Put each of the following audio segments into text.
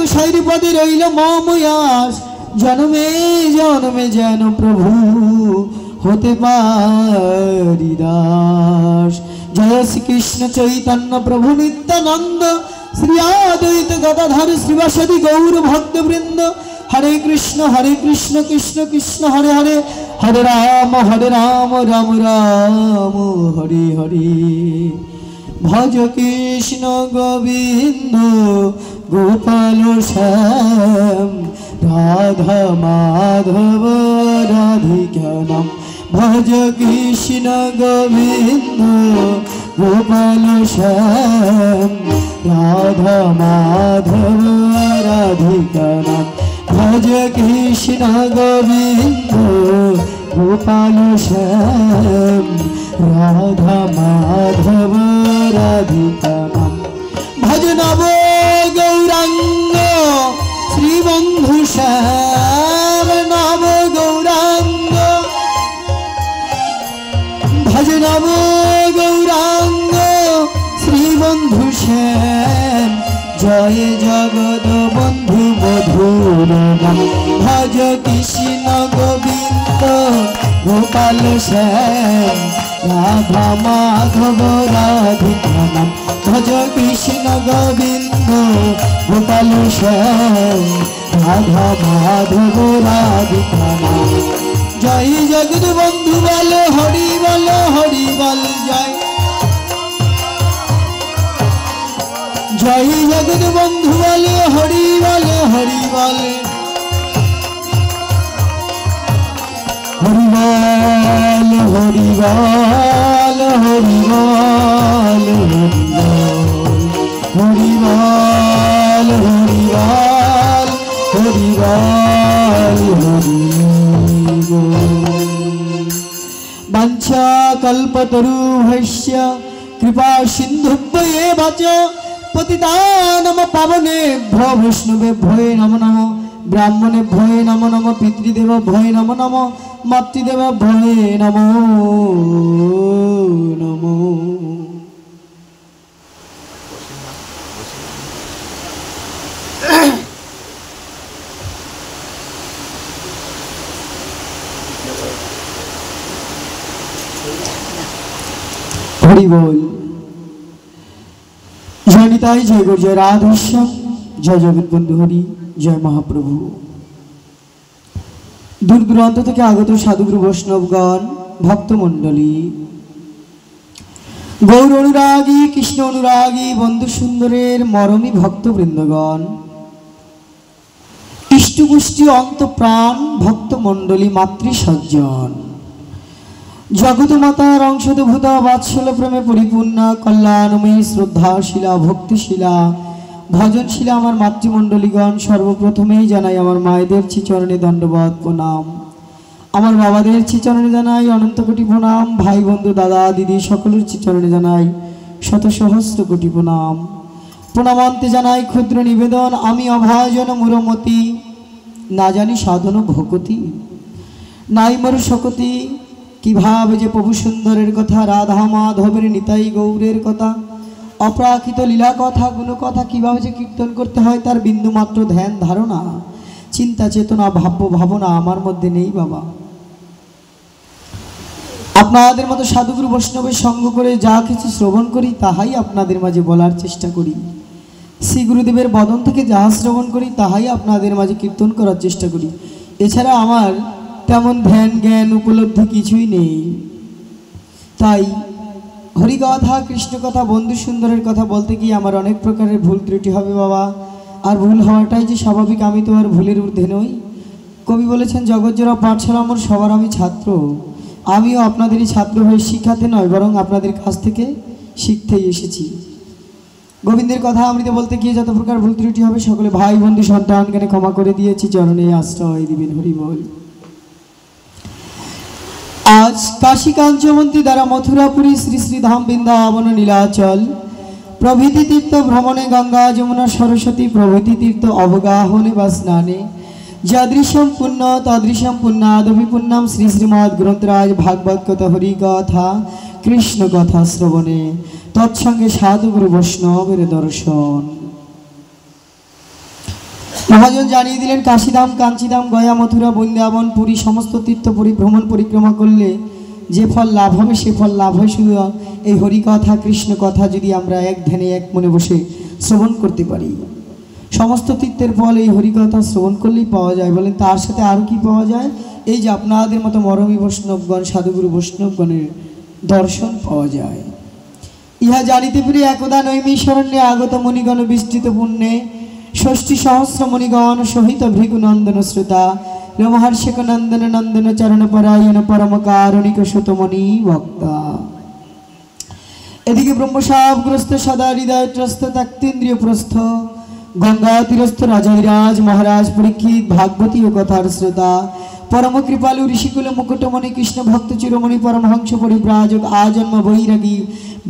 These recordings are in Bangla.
গোসাইর পদে রইল মময়াস, জন্মে জন্মে যেন প্রভু হতে পারি দাস। জয় শ্রীকৃষ্ণ চৈতন্য প্রভু নিত্যানন্দ, শ্রী অদ্বৈত গদাধর শ্রীবাসাদি গৌর ভক্তবৃন্দ। হরে কৃষ্ণ কৃষ্ণ কৃষ্ণ হরে হরে, হরে রাম রাম রাম হরে হরে। ভজ কৃষ্ণ গোবিন্দ গোপাল শ্যাম, রাধা মাধব রাধিকা নাম। ভজ কৃষ্ণ গোবিন্দ গোপাল শ্যাম, রাধা মাধব রাধিকা নাম। ভজ কৃষ্ণ গোবিন্দ গোপাল শ্যাম, রাধা মাধব রাধিকা নাম। ভজ নব গৌরাঙ্গ শ্রীবন্ধু শ্যাম, নব গৌরাঙ্গ। ভজ নব গৌরাঙ্গ শ্রীবন্ধু শ্যাম, জয় জগৎ বন্ধু মধুর নাম। ভজ কৃষ্ণ গোবিন্দ গোপাল শ্যাম, রাধা মাধব রাধিকা নাম। ভজ কৃষ্ণ গোবিন্দ গোপাল শ্যাম, রাধা মাধব রাধিকা নাম। জয় জগৎ বন্ধু বল হরি বল জয়। জয় জগৎ বন্ধু বল হরি বল হরি বল। হরি বল হরি বল হরি বল হরি বল হরি বল হরি বল হরি বল। বাঞ্ছা কল্পতরুভ্যশ্চ কৃপা সিন্ধুভ্যেব চ, পতিতানাং পাবনেভ্যো বৈষ্ণবেভ্যো নমো নমঃ। ব্রাহ্মণেভ্যো নমো নমঃ, পিতৃদেবেভ্যো নমো নমঃ, মাতৃদেবেভ্যো নমো নমঃ। হরি বল। জয় নিতাই, জয় গৌর, জয় রাধেশ্যাম, জয় জগৎবন্ধু হরি, জয় মহাপ্রভু। দূর দূরান্ত থেকে আগত সাধুগুরু বৈষ্ণবগণ, ভক্তমণ্ডলী, গৌর অনুরাগী, কৃষ্ণ অনুরাগী, বন্ধু সুন্দরের মরমী ভক্তবৃন্দগণ, ইষ্টপুষ্টি অন্ত প্রাণ ভক্তমণ্ডলী, মাতৃসজ্জন, জগত মাতার অংশভূতা বাৎসল্য প্রেমে পরিপূর্ণা, কল্যাণময়ী, শ্রদ্ধাশীলা, ভক্তিশীলা, ভজনশীলা আমার মাতৃমণ্ডলীগণ, সর্বপ্রথমেই জানাই আমার মায়েদের শ্রীচরণে দণ্ডবৎ প্রণাম। আমার বাবাদের শ্রীচরণে জানাই অনন্ত কোটি প্রণাম। ভাই বন্ধু দাদা দিদি সকলের শ্রীচরণে জানাই শত সহস্র কোটি প্রণাম। প্রণামান্তে জানাই ক্ষুদ্র নিবেদন, আমি অভাজন মুরমতি, না জানি সাধন ভকতি, নাই মর শকতি। কিভাবে যে প্রভু সুন্দরের কথা, রাধা মাধবের নিতাই গৌরের কথা, অপ্রাকৃত লীলা কথা, গুণ কথা কিভাবে যে কীর্তন করতে হয় তার বিন্দুমাত্র ধ্যান ধারণা, চিন্তা চেতনা, ভাব্য ভাবনা আমার মধ্যে নেই বাবা। আপনাদের মতো সাধুগুরু বৈষ্ণবের সঙ্গ করে যা কিছু শ্রবণ করি তাহাই আপনাদের মাঝে বলার চেষ্টা করি। শ্রী গুরুদেবের বদন থেকে যাহা শ্রবণ করি তাহাই আপনাদের মাঝে কীর্তন করার চেষ্টা করি। এছাড়া আমার তেমন ধ্যান জ্ঞান উপলব্ধি কিছুই নেই। তাই হরিকথা, কৃষ্ণ কথা, বন্ধু সুন্দরের কথা বলতে গিয়ে আমার অনেক প্রকারের ভুল ত্রুটি হবে বাবা। আর ভুল হওয়াটাই যে স্বাভাবিক, আমি তো আর ভুলের ঊর্ধ্বে নই। কবি বলেছেন, জগৎজোড়া পাঠশালা আমার সবার আমি ছাত্র। আমিও আপনাদেরই ছাত্র হয়ে শিক্ষাতে নয়, বরং আপনাদের কাছ থেকে শিখতেই এসেছি। গোবিন্দের কথা আমৃত বলতে গিয়ে যত প্রকার ভুল ত্রুটি হবে সকলে ভাই বন্ধু সন্তানকে ক্ষমা করে দিয়েছি, চরণে আশ্রয় দিবেন। হরি বল। আজ কাশী কাঞ্চমন্ত্রী দ্বারা মথুরাপুরী শ্রী শ্রী ধাম বৃন্দাবন নীলাচল প্রভৃতি তীর্থ ভ্রমণে, গঙ্গা যমুনা সরস্বতী প্রভৃতি তীর্থ অবগাহনে বা স্নানে যাদৃশম পুণ্য তাদৃশম পুণ্যাদপি পুণ্যম শ্রী শ্রীমদ গ্রন্থরাজ ভাগবত কথা, হরি কথা, কৃষ্ণ কথা শ্রবণে, তৎসঙ্গে সাধুগুরু বৈষ্ণবের দর্শন। মহাজন জানিয়ে দিলেন কাশীধাম, কাঞ্চিধাম, গয়া, মথুরা, বৃন্দাবন, পুরী সমস্ত তীর্থ ভ্রমণ পরিক্রমা করলে যে ফল লাভ হবে সে ফল লাভ হয় শুধু এই হরিকথা কৃষ্ণ কথা যদি আমরা এক ধ্যানে এক মনে বসে শ্রবণ করতে পারি। সমস্ত তীর্থের ফল এই হরিকথা শ্রবণ করলেই পাওয়া যায়। বলেন তার সাথে আরও কি পাওয়া যায়? এই যে আপনাদের মতো মরমী বৈষ্ণবগণ, সাধুগুরু বৈষ্ণবগণের দর্শন পাওয়া যায়। ইহা জানিতে পেরে একদা নৈমিষারণ্যে আগত মুনিগণ বিস্তৃত পুণ্যে ষষ্ঠী সহস্র মুনিগণ সহিত ভৃগুনন্দন শ্রোতা মহর্ষিক নন্দন নন্দন চরণ পরায়ণ পরম কারণিক সুতমণি বক্তা। এদিকে ব্রহ্মশাপগ্রস্ত সদা হৃদয় ত্রস্ত ত্যক্তেন্দ্রিয় প্রস্থ গঙ্গা তীরস্থ রাজাধিরাজ মহারাজ পরীক্ষিত ভাগবতী ও কথার শ্রোতা পরম কৃপালু ঋষিকুল মুকুটমণি কৃষ্ণ ভক্ত চিরমণি পরমহংস পরিব্রাজক আজন্ম বৈরাগী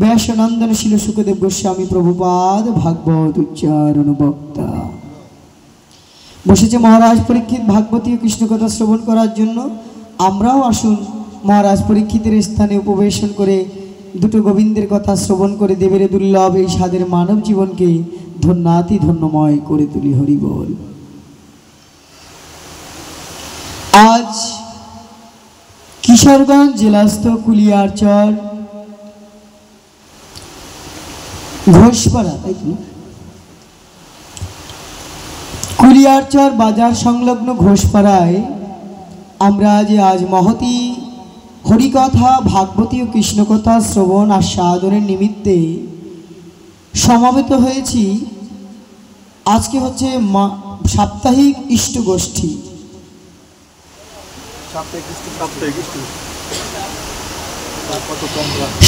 ব্যাসনন্দন শিল সুখদেব গোস্বামী প্রভুপাদ ভাগবত উচ্চারণ বক্তা বসেছে মহারাজ পরীক্ষিত ভাগবতী ও কৃষ্ণ কথা শ্রবণ করার জন্য। আমরাও আসুন মহারাজ পরীক্ষিতের স্থানে উপবেশন করে দুটো গোবিন্দের কথা শ্রবণ করে দেবের দুর্লভ এই সাদের মানব জীবনকে ধন্যাতি ধন্যময় করে তুলি। হরি বল। আজ কিশোরগঞ্জ জেলাস্থ কুলিয়ারচর ঘোষপাড়া, তাই তো, কুলিয়ারচর বাজার সংলগ্ন ঘোষপাড়ায় আমরা আজ মহতী হরিকথা ভাগবতী ও কৃষ্ণকথা শ্রবণ আর সাধনের নিমিত্তে সমাবেত হয়েছি। আজকে হচ্ছে সাপ্তাহিক ইষ্টগোষ্ঠী।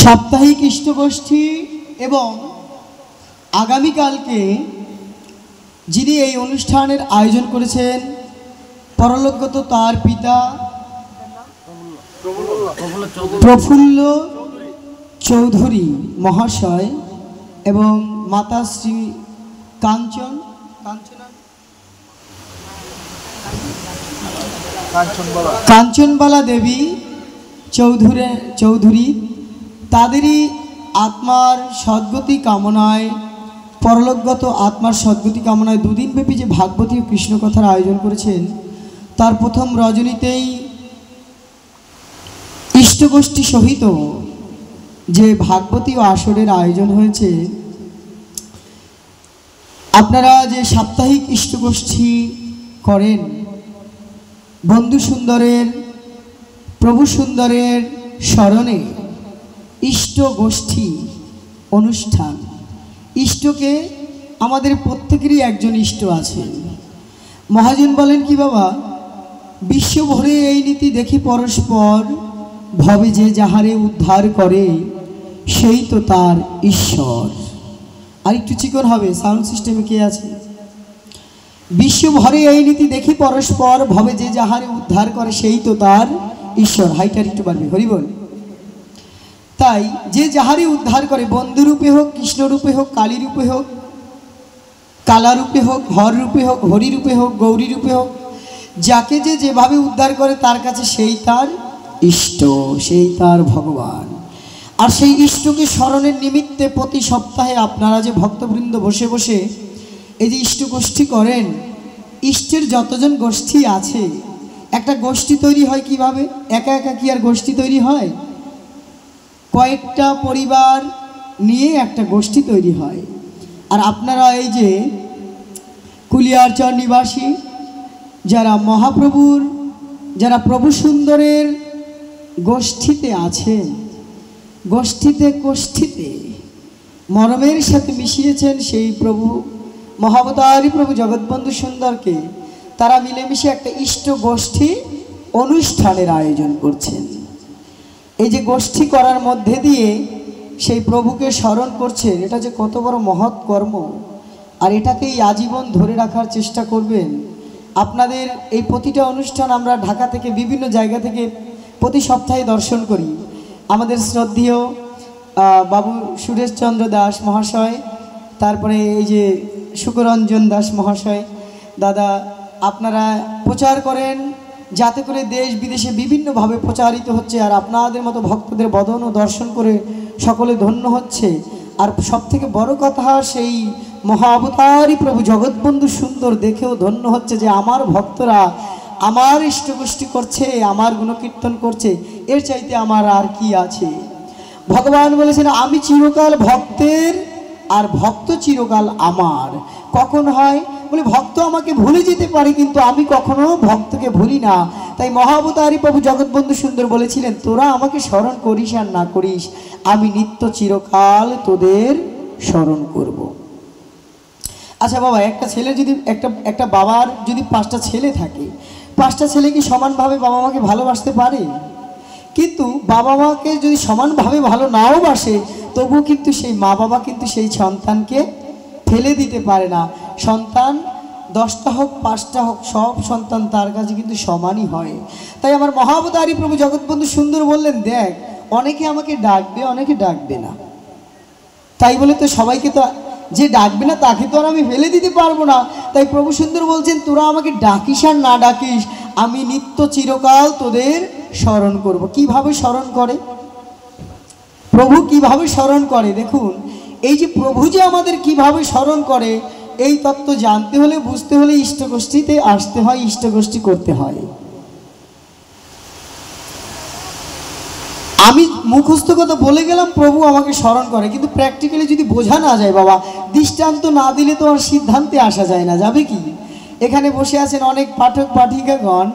সাপ্তাহিক ইষ্টগোষ্ঠী এবং আগামীকালকে যিনি এই অনুষ্ঠানের আয়োজন করেছেন পরলোকগত তার পিতা প্রফুল্ল চৌধুরী মহাশয় এবং মাতা শ্রী কাঞ্চনবালা দেবী চৌধুরী তাদেরই আত্মার সদ্গতি কামনায়, পরলোকগত আত্মার সদ্গতি কামনায় দুদিনব্যাপী যে ভাগবতী ও কৃষ্ণ কথার আয়োজন করেছেন তার প্রথম রজনীতেই ইষ্টগোষ্ঠী সহিত যে ভাগবতী ও আসরের আয়োজন হয়েছে। আপনারা যে সাপ্তাহিক ইষ্টগোষ্ঠী করেন বন্ধু সুন্দরের প্রভু সুন্দরের স্মরণে ইষ্টগোষ্ঠী অনুষ্ঠান। ইষ্টকে আমাদের প্রত্যেকেরই একজন ইষ্ট আছে। মহাজন বলেন কি বাবা, বিশ্বভরে এই নীতি দেখি পরস্পর ভবে যে যাহারে উদ্ধার করে সেই তো তার ঈশ্বর। আর একটু চিকন হবে, সাউন্ড সিস্টেমে কে আছে? বিশ্বভরে এই নীতি দেখি পরস্পর ভবে যে যাহারে উদ্ধার করে সেই তো তার ঈশ্বর। হাইটার একটু বাড়বে, হরি বল। তাই যে যাহারে উদ্ধার করে, বন্ধুরূপে হোক, কৃষ্ণরূপে হোক, কালী রূপে হোক, কালারূপে হোক, হর রূপে হোক, হরি রূপে হোক, গৌরী রূপে হোক, যাকে যে যেভাবে উদ্ধার করে তার কাছে সেই তার ইষ্ট, সেই তার ভগবান। আর সেই ইষ্টকে স্মরণের নিমিত্তে প্রতি সপ্তাহে আপনারা যে ভক্তবৃন্দ বসে বসে এই যে ইষ্টগোষ্ঠী করেন, ইষ্টের যতজন গোষ্ঠী আছে, একটা গোষ্ঠী তৈরি হয় কিভাবে? একা একা কি আর গোষ্ঠী তৈরি হয়? কয়েকটা পরিবার নিয়ে একটা গোষ্ঠী তৈরি হয়। আর আপনারা এই যে কুলিয়ারচর নিবাসী যারা মহাপ্রভুর, যারা প্রভু সুন্দরের গোষ্ঠীতে আছেন, গোষ্ঠীতে কোষ্ঠীতে মরমের সাথে মিশিয়েছেন সেই প্রভু মহাবতারী প্রভু জগৎবন্ধু সুন্দরকে, তারা মিলেমিশে একটা ইষ্ট গোষ্ঠী অনুষ্ঠানের আয়োজন করছেন। এই যে গোষ্ঠী করার মধ্যে দিয়ে সেই প্রভুকে স্মরণ করছেন, এটা যে কত বড় মহৎ কর্ম। আর এটাকেই আজীবন ধরে রাখার চেষ্টা করবেন। আপনাদের এই প্রতিটা অনুষ্ঠান আমরা ঢাকা থেকে বিভিন্ন জায়গা থেকে প্রতি সপ্তাহে দর্শন করি। আমাদের শ্রদ্ধেয় বাবু সুরেশচন্দ্র দাস মহাশয়, তারপরে এই যে সুকরঞ্জন দাস মহাশয়, দাদা আপনারা প্রচার করেন যাতে করে দেশ বিদেশে বিভিন্নভাবে প্রচারিত হচ্ছে। আর আপনাদের মতো ভক্তদের বদন ও দর্শন করে সকলে ধন্য হচ্ছে। আর সবথেকে বড় কথা, সেই মহা অবতারী প্রভু জগৎবন্ধু সুন্দর দেখেও ধন্য হচ্ছে যে আমার ভক্তরা আমার ইষ্টগোষ্ঠী করছে, আমার গুণকীর্তন করছে, এর চাইতে আমার আর কি আছে। ভগবান বলেছেন আমি চিরকাল ভক্তের আর ভক্ত চিরকাল আমার। কখন হয় বলে ভক্ত আমাকে ভুলে যেতে পারে, কিন্তু আমি কখনো ভক্তকে ভুলি না। তাই মহাবতারী প্রভু জগৎবন্ধু সুন্দর বলেছিলেন তোরা আমাকে স্মরণ করিস আর না করিস, আমি নিত্য চিরকাল তোদের স্মরণ করব। আচ্ছা বাবা, একটা ছেলে যদি একটা বাবার যদি 5টা ছেলে থাকে, 5টা ছেলে কি সমানভাবে বাবা মাকে ভালোবাসতে পারে? কিন্তু বাবা মাকে যদি সমানভাবে ভালো নাও বাসে, তবুও কিন্তু সেই মা বাবা কিন্তু সেই সন্তানকে ফেলে দিতে পারে না। সন্তান 10টা হোক 5টা হোক, সব সন্তান তার কাছে কিন্তু সমানই হয়। তাই আমার মহাবতারী প্রভু জগৎবন্ধু সুন্দর বললেন দেখ, অনেকে আমাকে ডাকবে, অনেকে ডাকবে না, তাই বলে তো সবাইকে তো যে ডাকবে না তাকে তো আর আমি ফেলে দিতে পারবো না। তাই প্রভু সুন্দর বলছেন তোরা আমাকে ডাকিস আর না ডাকিস, আমি নিত্য চিরকাল তোদের স্মরণ করব। কিভাবে স্মরণ করে প্রভু, কিভাবে স্মরণ করে? দেখুন, এই যে প্রভু যে আমাদের কিভাবে স্মরণ করে, এই তত্ত্ব জানতে হলে, বুঝতে হলে ইষ্টগোষ্ঠীতে আসতে হয়, ইষ্টগোষ্ঠী করতে হয়। আমি মুখস্থ কথা বলে গেলাম প্রভু আমাকে স্মরণ করে, কিন্তু প্র্যাকটিক্যালি যদি বোঝা না যায় বাবা, দৃষ্টান্ত না দিলে তো আর সিদ্ধান্তে আসা যায় না। যাবে কি? এখানে বসে আছেন অনেক পাঠক পাঠিকাগণ,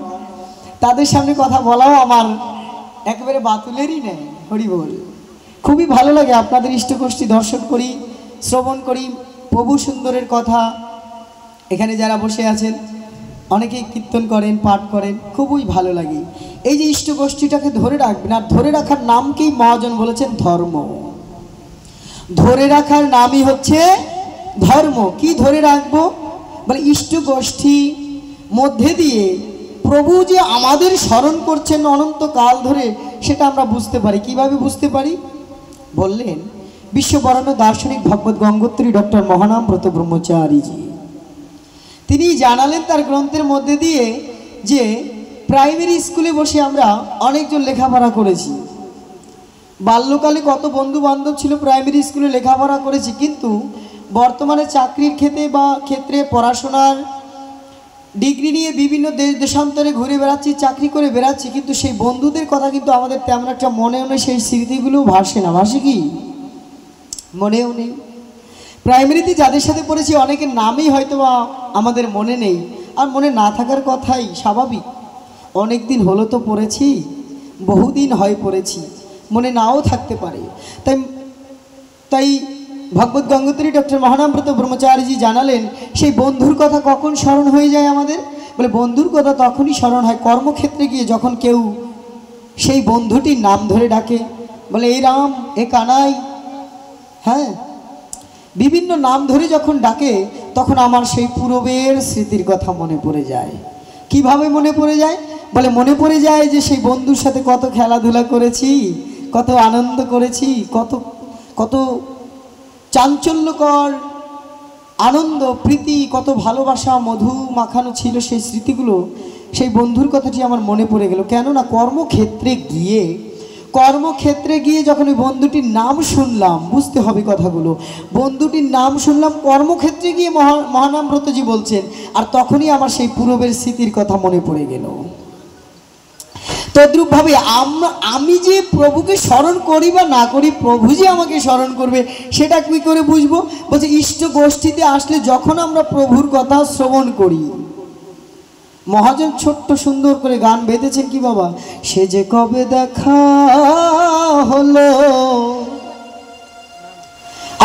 তাদের সামনে কথা বলাও আমার একেবারে বাতুলেরই নেই। হরি বল। খুবই ভালো লাগে আপনাদের ইষ্টগোষ্ঠী দর্শন করি, শ্রবণ করি, প্রভু সুন্দরের কথা। এখানে যারা বসে আছেন অনেকেই কীর্তন করেন, পাঠ করেন, খুবই ভালো লাগে। এই যে ইষ্টগোষ্ঠীটাকে ধরে রাখবেন, আর ধরে রাখার নামকেই মহাজন বলেছেন ধর্ম। ধরে রাখার নামই হচ্ছে ধর্ম। কি ধরে রাখবো বলে, ইষ্টগোষ্ঠী মধ্যে দিয়ে প্রভু যে আমাদের স্মরণ করছেন অনন্তকাল ধরে, সেটা আমরা বুঝতে পারি। কিভাবে বুঝতে পারি বললেন বিশ্ববরণ্য দার্শনিক ভগবত গঙ্গোত্রী ডক্টর মহানামব্রত ব্রহ্মচারীজি। তিনি জানালেন তার গ্রন্থের মধ্যে দিয়ে যে প্রাইমারি স্কুলে বসে আমরা অনেকজন লেখাপড়া করেছি। বাল্যকালে কত বন্ধু বান্ধব ছিল, প্রাইমারি স্কুলে লেখাপড়া করেছি, কিন্তু বর্তমানে চাকরির ক্ষেত্রে পড়াশোনার ডিগ্রি নিয়ে বিভিন্ন দেশ দেশান্তরে ঘুরে বেড়াচ্ছি, চাকরি করে বেড়াচ্ছি, কিন্তু সেই বন্ধুদের কথা কিন্তু আমাদের তেমন একটা মনেও নেই, সেই স্মৃতিগুলোও ভাসে না। ভাসে কি? মনেও নেই। প্রাইমারিতে যাদের সাথে পড়েছি অনেকের নামই হয়তো আমাদের মনে নেই, আর মনে না থাকার কথাই স্বাভাবিক। অনেক দিন হলো তো পড়েছি, বহুদিন হয় পড়েছি, মনে নাও থাকতে পারে। তাই ভগবত গঙ্গোত্রী ডক্টর মহানামব্রত ব্রহ্মচারীজি জানালেন সেই বন্ধুর কথা কখন স্মরণ হয়ে যায় আমাদের বলে, বন্ধুর কথা তখনই স্মরণ হয় কর্মক্ষেত্রে গিয়ে, যখন কেউ সেই বন্ধুটির নাম ধরে ডাকে, বলে এই রাম, এ কানাই, হ্যাঁ, বিভিন্ন নাম ধরে যখন ডাকে, তখন আমার সেই পূর্বের স্মৃতির কথা মনে পড়ে যায়। কিভাবে মনে পড়ে যায় বলে, মনে পড়ে যায় যে সেই বন্ধুর সাথে কত খেলাধুলা করেছি, কত আনন্দ করেছি, কত কত চাঞ্চল্যকর আনন্দ প্রীতি, কত ভালোবাসা মধু মাখানো ছিল সেই স্মৃতিগুলো। সেই বন্ধুর কথাটি আমার মনে পড়ে গেল। কেননা কর্মক্ষেত্রে গিয়ে যখন ওই বন্ধুটির নাম শুনলাম, বুঝতে হবে কথাগুলো, বন্ধুটির নাম শুনলাম কর্মক্ষেত্রে গিয়ে মহানামব্রতজি বলছেন, আর তখনই আমার সেই পূর্বের স্মৃতির কথা মনে পড়ে গেল। তদ্রূপভাবে আমি যে প্রভুকে স্মরণ করি বা না করি, প্রভু যে আমাকে স্মরণ করবে সেটা কী করে বুঝবো? বলছে ইষ্ট গোষ্ঠীতে আসলে যখন আমরা প্রভুর কথা শ্রবণ করি, মহাজন ছোট্ট সুন্দর করে গান বেঁধেছেন কি বাবা, সে যে কবে দেখা হলো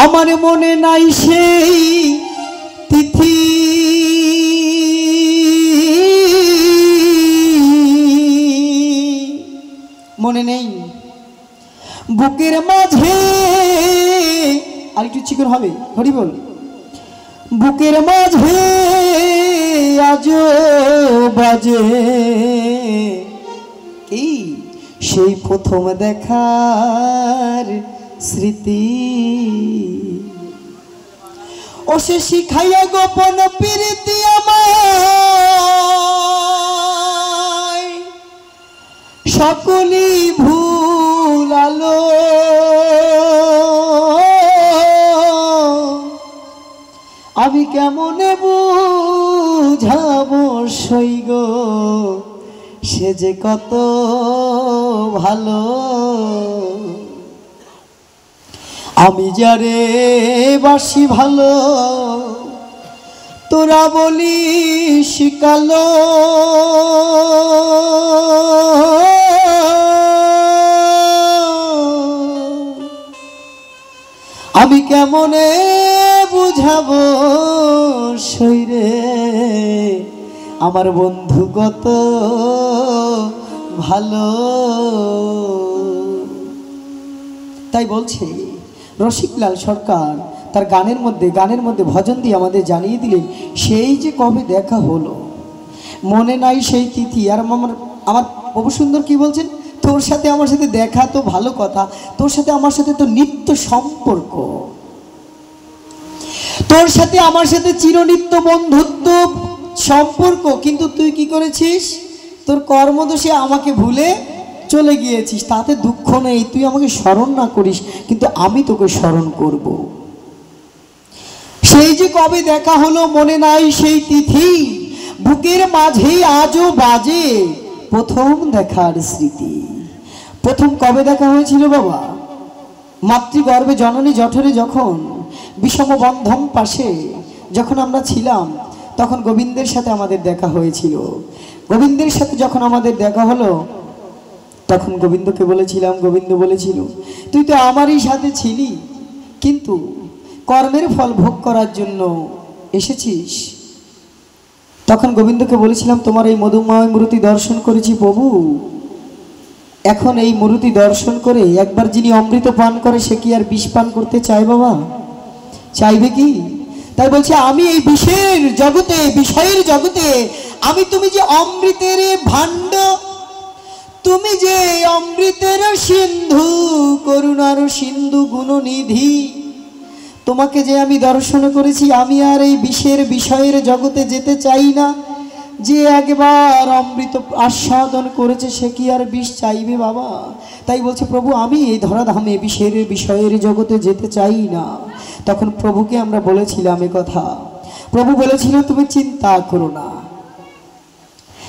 আমার মনে নাই সেই তিথি, মনে নেই বুকের মাঝে, আর একটু চিকন হবে, হরি বল, বুকের মাঝে আজো বাজে কি সেই প্রথম দেখার স্মৃতি, ও সে শিখাইয়া গোপন প্রীতি আমায় সকলই ভুলালো, আমি কেমনে বুঝাবো সইগ সে যে কত ভালো, আমি যারে বাসি ভালো তোরা বলি শিকালো। আমি কেমনে বুঝাবো সইরে আমার বন্ধু কত ভালো। তাই বলছে রসিকলাল সরকার তার গানের মধ্যে ভজন দিয়ে আমাদের জানিয়ে দিলেন, সেই যে কবে দেখা হলো মনে নাই সেই তিথি। আর আমার প্রভু সুন্দর কি বলছেন, তোর সাথে আমার সাথে দেখা তো ভালো কথা, তোর সাথে আমার সাথে তো নিত্য সম্পর্ক, তোর সাথে আমার সাথে চিরনিত্য বন্ধুত্ব সম্পর্ক, কিন্তু তুই কি করেছিস, তোর কর্মদোষে আমাকে ভুলে চলে গিয়েছিস। তাতে দুঃখ নেই, তুই আমাকে স্মরণ না করিস, কিন্তু আমি তোকে স্মরণ করব। সেই যে কবে দেখা হলো মনে নাই সেই তিথি, বুকের মাঝেই আজও বাজে প্রথম দেখার স্মৃতি। প্রথম কবে দেখা হয়েছিল বাবা? মাতৃগর্ভে জননী জঠরে যখন বিষম বন্ধন পাশে যখন আমরা ছিলাম, তখন গোবিন্দের সাথে আমাদের দেখা হয়েছিল। গোবিন্দের সাথে যখন আমাদের দেখা হলো, তখন গোবিন্দকে বলেছিলাম, গোবিন্দ বলেছিল তুই তো আমারই সাথে ছিলি, কিন্তু কর্মের ফল ভোগ করার জন্য এসেছিস। তখন গোবিন্দকে বলেছিলাম তোমার এই মধুময় মূর্তি দর্শন করেছি প্রভু, এখন এই মূর্তি দর্শন করে একবার যিনি অমৃত পান করে সে কি আর বিষ পান করতে চায় বাবা? চাইবে কি? তাই বলছে আমি এই বিষের জগতে, বিষয়ের জগতে আমি, তুমি যে অমৃতের ভাণ্ড, তুমি যে অমৃতের সিন্ধু, করুণার সিন্ধু গুণনিধি, তোমাকে যে আমি দর্শন করেছি, আমি আর এই বিষের বিষয়ের জগতে যেতে চাই না। যে একবার অমৃত আস্বাদন করেছে সে কি আর বিষ চাইবে বাবা? তাই বলছে প্রভু আমি এই ধরাধামে বিষের বিষয়ের জগতে যেতে চাই না। তখন প্রভুকে আমরা বলেছিলাম এ কথা, প্রভু বলেছিল তুমি চিন্তা করো না,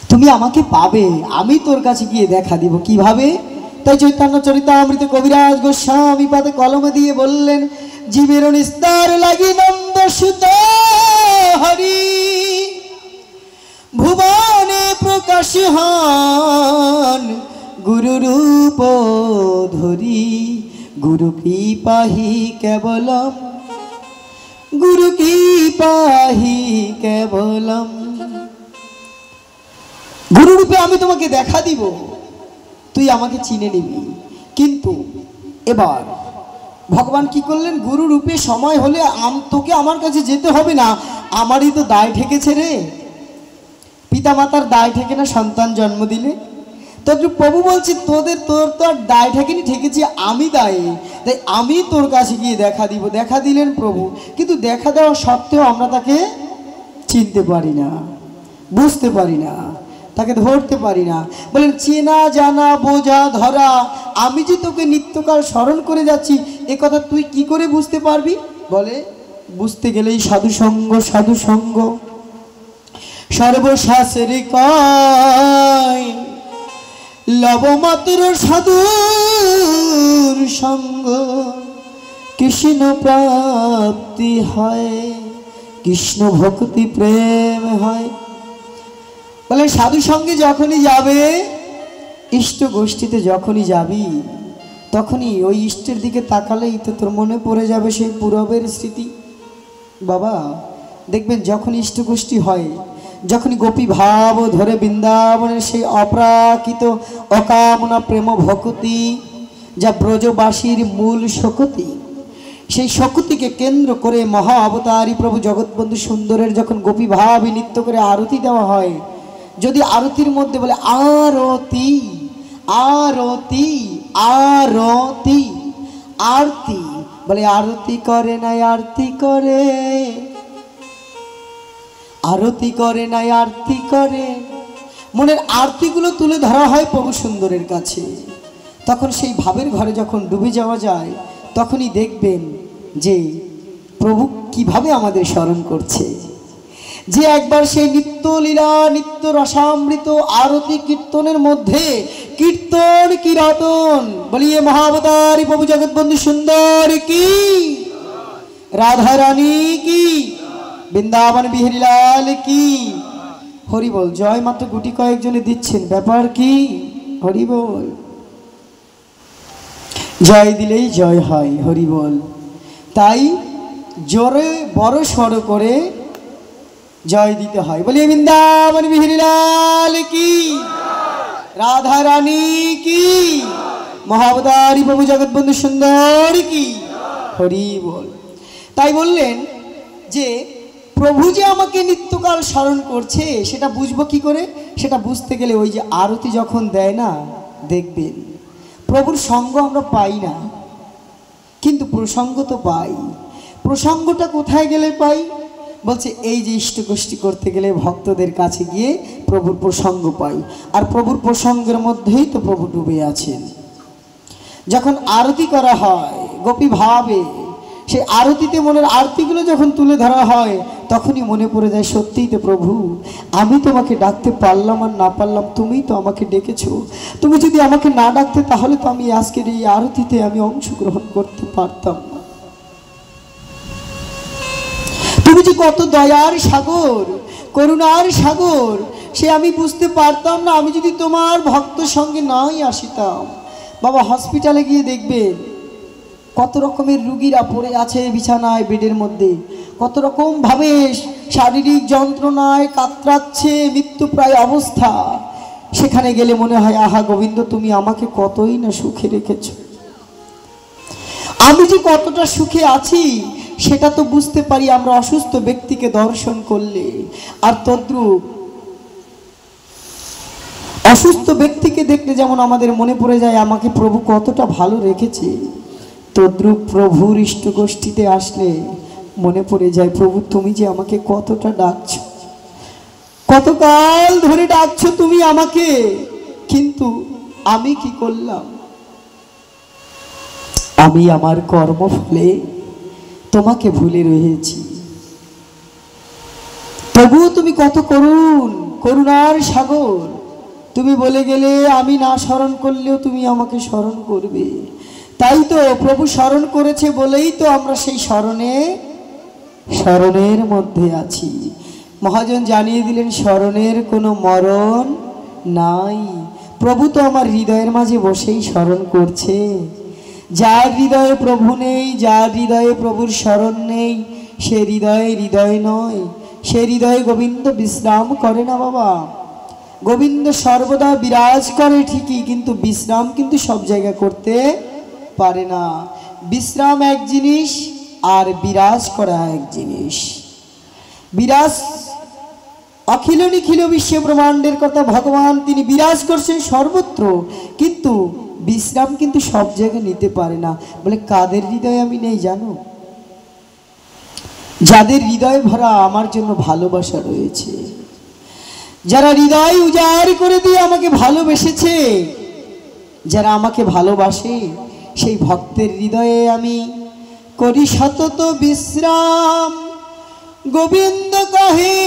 তুমি আমাকে পাবে, আমি তোর কাছে গিয়ে দেখা দিব। কিভাবে? তাই চৈতন্য চরিতামৃত কবিরাজ গোস্বামী পাদে কলমে দিয়ে বললেন, জীবের নিস্তার লাগি নন্দ সুত হরি, ভুবনে প্রকাশ হন গুরু রূপ ধরি, গুরু কি পাহি কেবলম, গুরু কি পাহি কেবলম। গুরু রূপে আমি তোমাকে দেখা দিব, তুই আমাকে চিনে নিবি। কিন্তু এবার ভগবান কি করলেন, গুরু রূপে সময় হলে তোকে আমার কাছে যেতে হবে না, আমারই তো দায় ঠেকেছে রে। পিতা মাতার দায় ঠেকে না সন্তান জন্ম দিলে? তো প্রভু বলছে তোর তো আর দায় ঠেকেনি, ঠেকেছি আমি দায়ী, তাই আমি তোর কাছে গিয়ে দেখা দিব। দেখা দিলেন প্রভু, কিন্তু দেখা দেওয়া সত্ত্বেও আমরা তাকে চিনতে পারি না, বুঝতে পারি না, তাকে ধরতে পারি না। বলেন চেনা জানা বোঝা ধরা, আমি যে তোকে নিত্যকাল স্মরণ করে যাচ্ছি এ কথা তুই কি করে বুঝতে পারবি? বলে বুঝতে গেলেই সাধু সঙ্গ, সাধু সঙ্গ সর্বশাস্ত্রে কয়, লবমাত্র সাধুর সঙ্গ কৃষ্ণ প্রাপ্তি হয়, কৃষ্ণ ভক্তি প্রেম হয়। বলে সাধু সঙ্গে যখনই যাবে, ইষ্ট গোষ্ঠীতে যখনই যাবি, তখনই ওই ইষ্টের দিকে তাকালেই তো তোর মনে পড়ে যাবে সেই পূরবের স্মৃতি। বাবা দেখবেন যখন ইষ্ট গোষ্ঠী হয়, যখনই গোপী ভাব ধরে বৃন্দাবনের সেই অপ্রাকৃত অকামনা প্রেম ভক্তি, যা ব্রজবাসীর মূল শক্তি, সেই শক্তিকে কেন্দ্র করে মহা অবতারী প্রভু জগৎবন্ধু সুন্দরের যখন গোপী ভাব নৃত্য করে আরতি দেওয়া হয়, যদি আরতির মধ্যে বলে আরতি আরতি আরতি আরতি, বলে আরতি করে নাই আরতি করে, আরতি করে নাই আরতি করে, মনের আরতিগুলো তুলে ধরা হয় প্রভু সুন্দরের কাছে। তখন সেই ভাবের ঘরে যখন ডুবে যাওয়া যায়, তখনই দেখবেন যে প্রভু কিভাবে আমাদের স্মরণ করছে। যে একবার সেই নিত্য লীলা নিত্য রসামৃত আরতি কীর্তনের মধ্যে কীর্তন কীর্তন বলিয়ে মহাবতারী প্রভু জগৎবন্ধু সুন্দর কি, রাধা রানী কি, বৃন্দাবন বিহারী লাল কি। হরি বল। জয় মাত্র গুটি কয়েকজনে দিচ্ছেন, ব্যাপার কি? হরি বল। জয় দিলেই জয় হয়, হরি বল। তাই জোরে বড় সড়ো করে জয় দিতে হয়। বলি বৃন্দাবন বিহারী লাল কি, রাধা রানী কি, মহাবতারী প্রভু জগৎবন্ধু সুন্দর কি, হরি বল। তাই বললেন যে প্রভু যে আমাকে নিত্যকাল স্মরণ করছে সেটা বুঝবো কি করে? সেটা বুঝতে গেলে ওই যে আরতি যখন দেয় না, দেখবেন প্রভুর সঙ্গ আমরা পাই না, কিন্তু প্রসঙ্গ তো পাই। প্রসঙ্গটা কোথায় গেলে পাই? বলছে এই যে ইষ্টগোষ্ঠী করতে গেলে ভক্তদের কাছে গিয়ে প্রভুর প্রসঙ্গ পাই। আর প্রভুর প্রসঙ্গের মধ্যেই তো প্রভু ডুবে আছেন। যখন আরতি করা হয় গোপী ভাবে, সেই আরতিতে মনের আরতিগুলো যখন তুলে ধরা হয়, তখনই মনে পড়ে যায় সত্যিই তো প্রভু, আমি তোমাকে ডাকতে পারলাম আর না পারলাম, তুমিই তো আমাকে ডেকেছো। তুমি যদি আমাকে না ডাকতে তাহলে তো আমি আজকের এই আরতিতে আমি অংশগ্রহণ করতে পারতাম না। তুমি যে কত দয়ার সাগর, করুণার সাগর, সে আমি বুঝতে পারতাম না আমি যদি তোমার ভক্ত সঙ্গে নাই আসিতাম। বাবা, হসপিটালে গিয়ে দেখবেন কত রকমের রুগীরা পড়ে আছে বিছানায়, বেডের মধ্যে, কত রকম ভাবে শারীরিক যন্ত্রণায় কাতরাচ্ছে, মৃত্যুপ্রায় অবস্থা। সেখানে গেলে মনে হয় আহা গোবিন্দ, তুমি আমাকে কতই না সুখে রেখেছ। আমি যে কতটা সুখে আছি সেটা তো বুঝতে পারি আমরা অসুস্থ ব্যক্তিকে দর্শন করলে। আর তদ্রূপ অসুস্থ ব্যক্তিকে দেখলে যেমন আমাদের মনে পড়ে যায় আমাকে প্রভু কতটা ভালো রেখেছে, তদ্রূপ প্রভুর ইষ্টগোষ্ঠীতে আসলে মনে পড়ে যায় প্রভু তুমি যে আমাকে কতটা ডাকছো, কতকাল ধরে ডাকছো তুমি আমাকে, কিন্তু আমি কি করলাম? আমি আমার কর্মফলে তোমাকে ভুলে রয়েছি। তবুও তুমি কত করুণ, করুণার সাগর। তুমি বলে গেলে আমি না স্মরণ করলেও তুমি আমাকে স্মরণ করবে। তাই তো প্রভু স্মরণ করেছে বলেই তো আমরা সেই স্মরণের মধ্যে আছি। মহাজন জানিয়ে দিলেন স্মরণের কোনো মরণ নাই। প্রভু তো আমার হৃদয়ের মাঝে বসেই স্মরণ করছে। যার হৃদয়ে প্রভু নেই, যার হৃদয়ে প্রভুর স্মরণ নেই, সে হৃদয় নয়। সে হৃদয়ে গোবিন্দ বিশ্রাম করে না বাবা। গোবিন্দ সর্বদা বিরাজ করে ঠিকই, কিন্তু বিশ্রাম কিন্তু সব জায়গায় করতে পারে না। বিশ্রাম এক জিনিস আর বিরাজ করা এক জিনিস। বিরাজ অখিল নিখিল বিশ্ব ব্রহ্মাণ্ডের কথা ভগবান, তিনি বিরাজ করছেন সর্বত্র, কিন্তু বিশ্রাম কিন্তু সব জায়গায় নিতে পারে না। বলে কাদের হৃদয়ে আমি নেই জানো? যাদের হৃদয় ভরা আমার জন্য ভালোবাসা রয়েছে, যারা হৃদয় উজাড় করে দিয়ে আমাকে ভালোবেসেছে, যারা আমাকে ভালোবাসে, সেই ভক্তের হৃদয়ে আমি করি সতত বিশ্রাম। গোবিন্দ কহে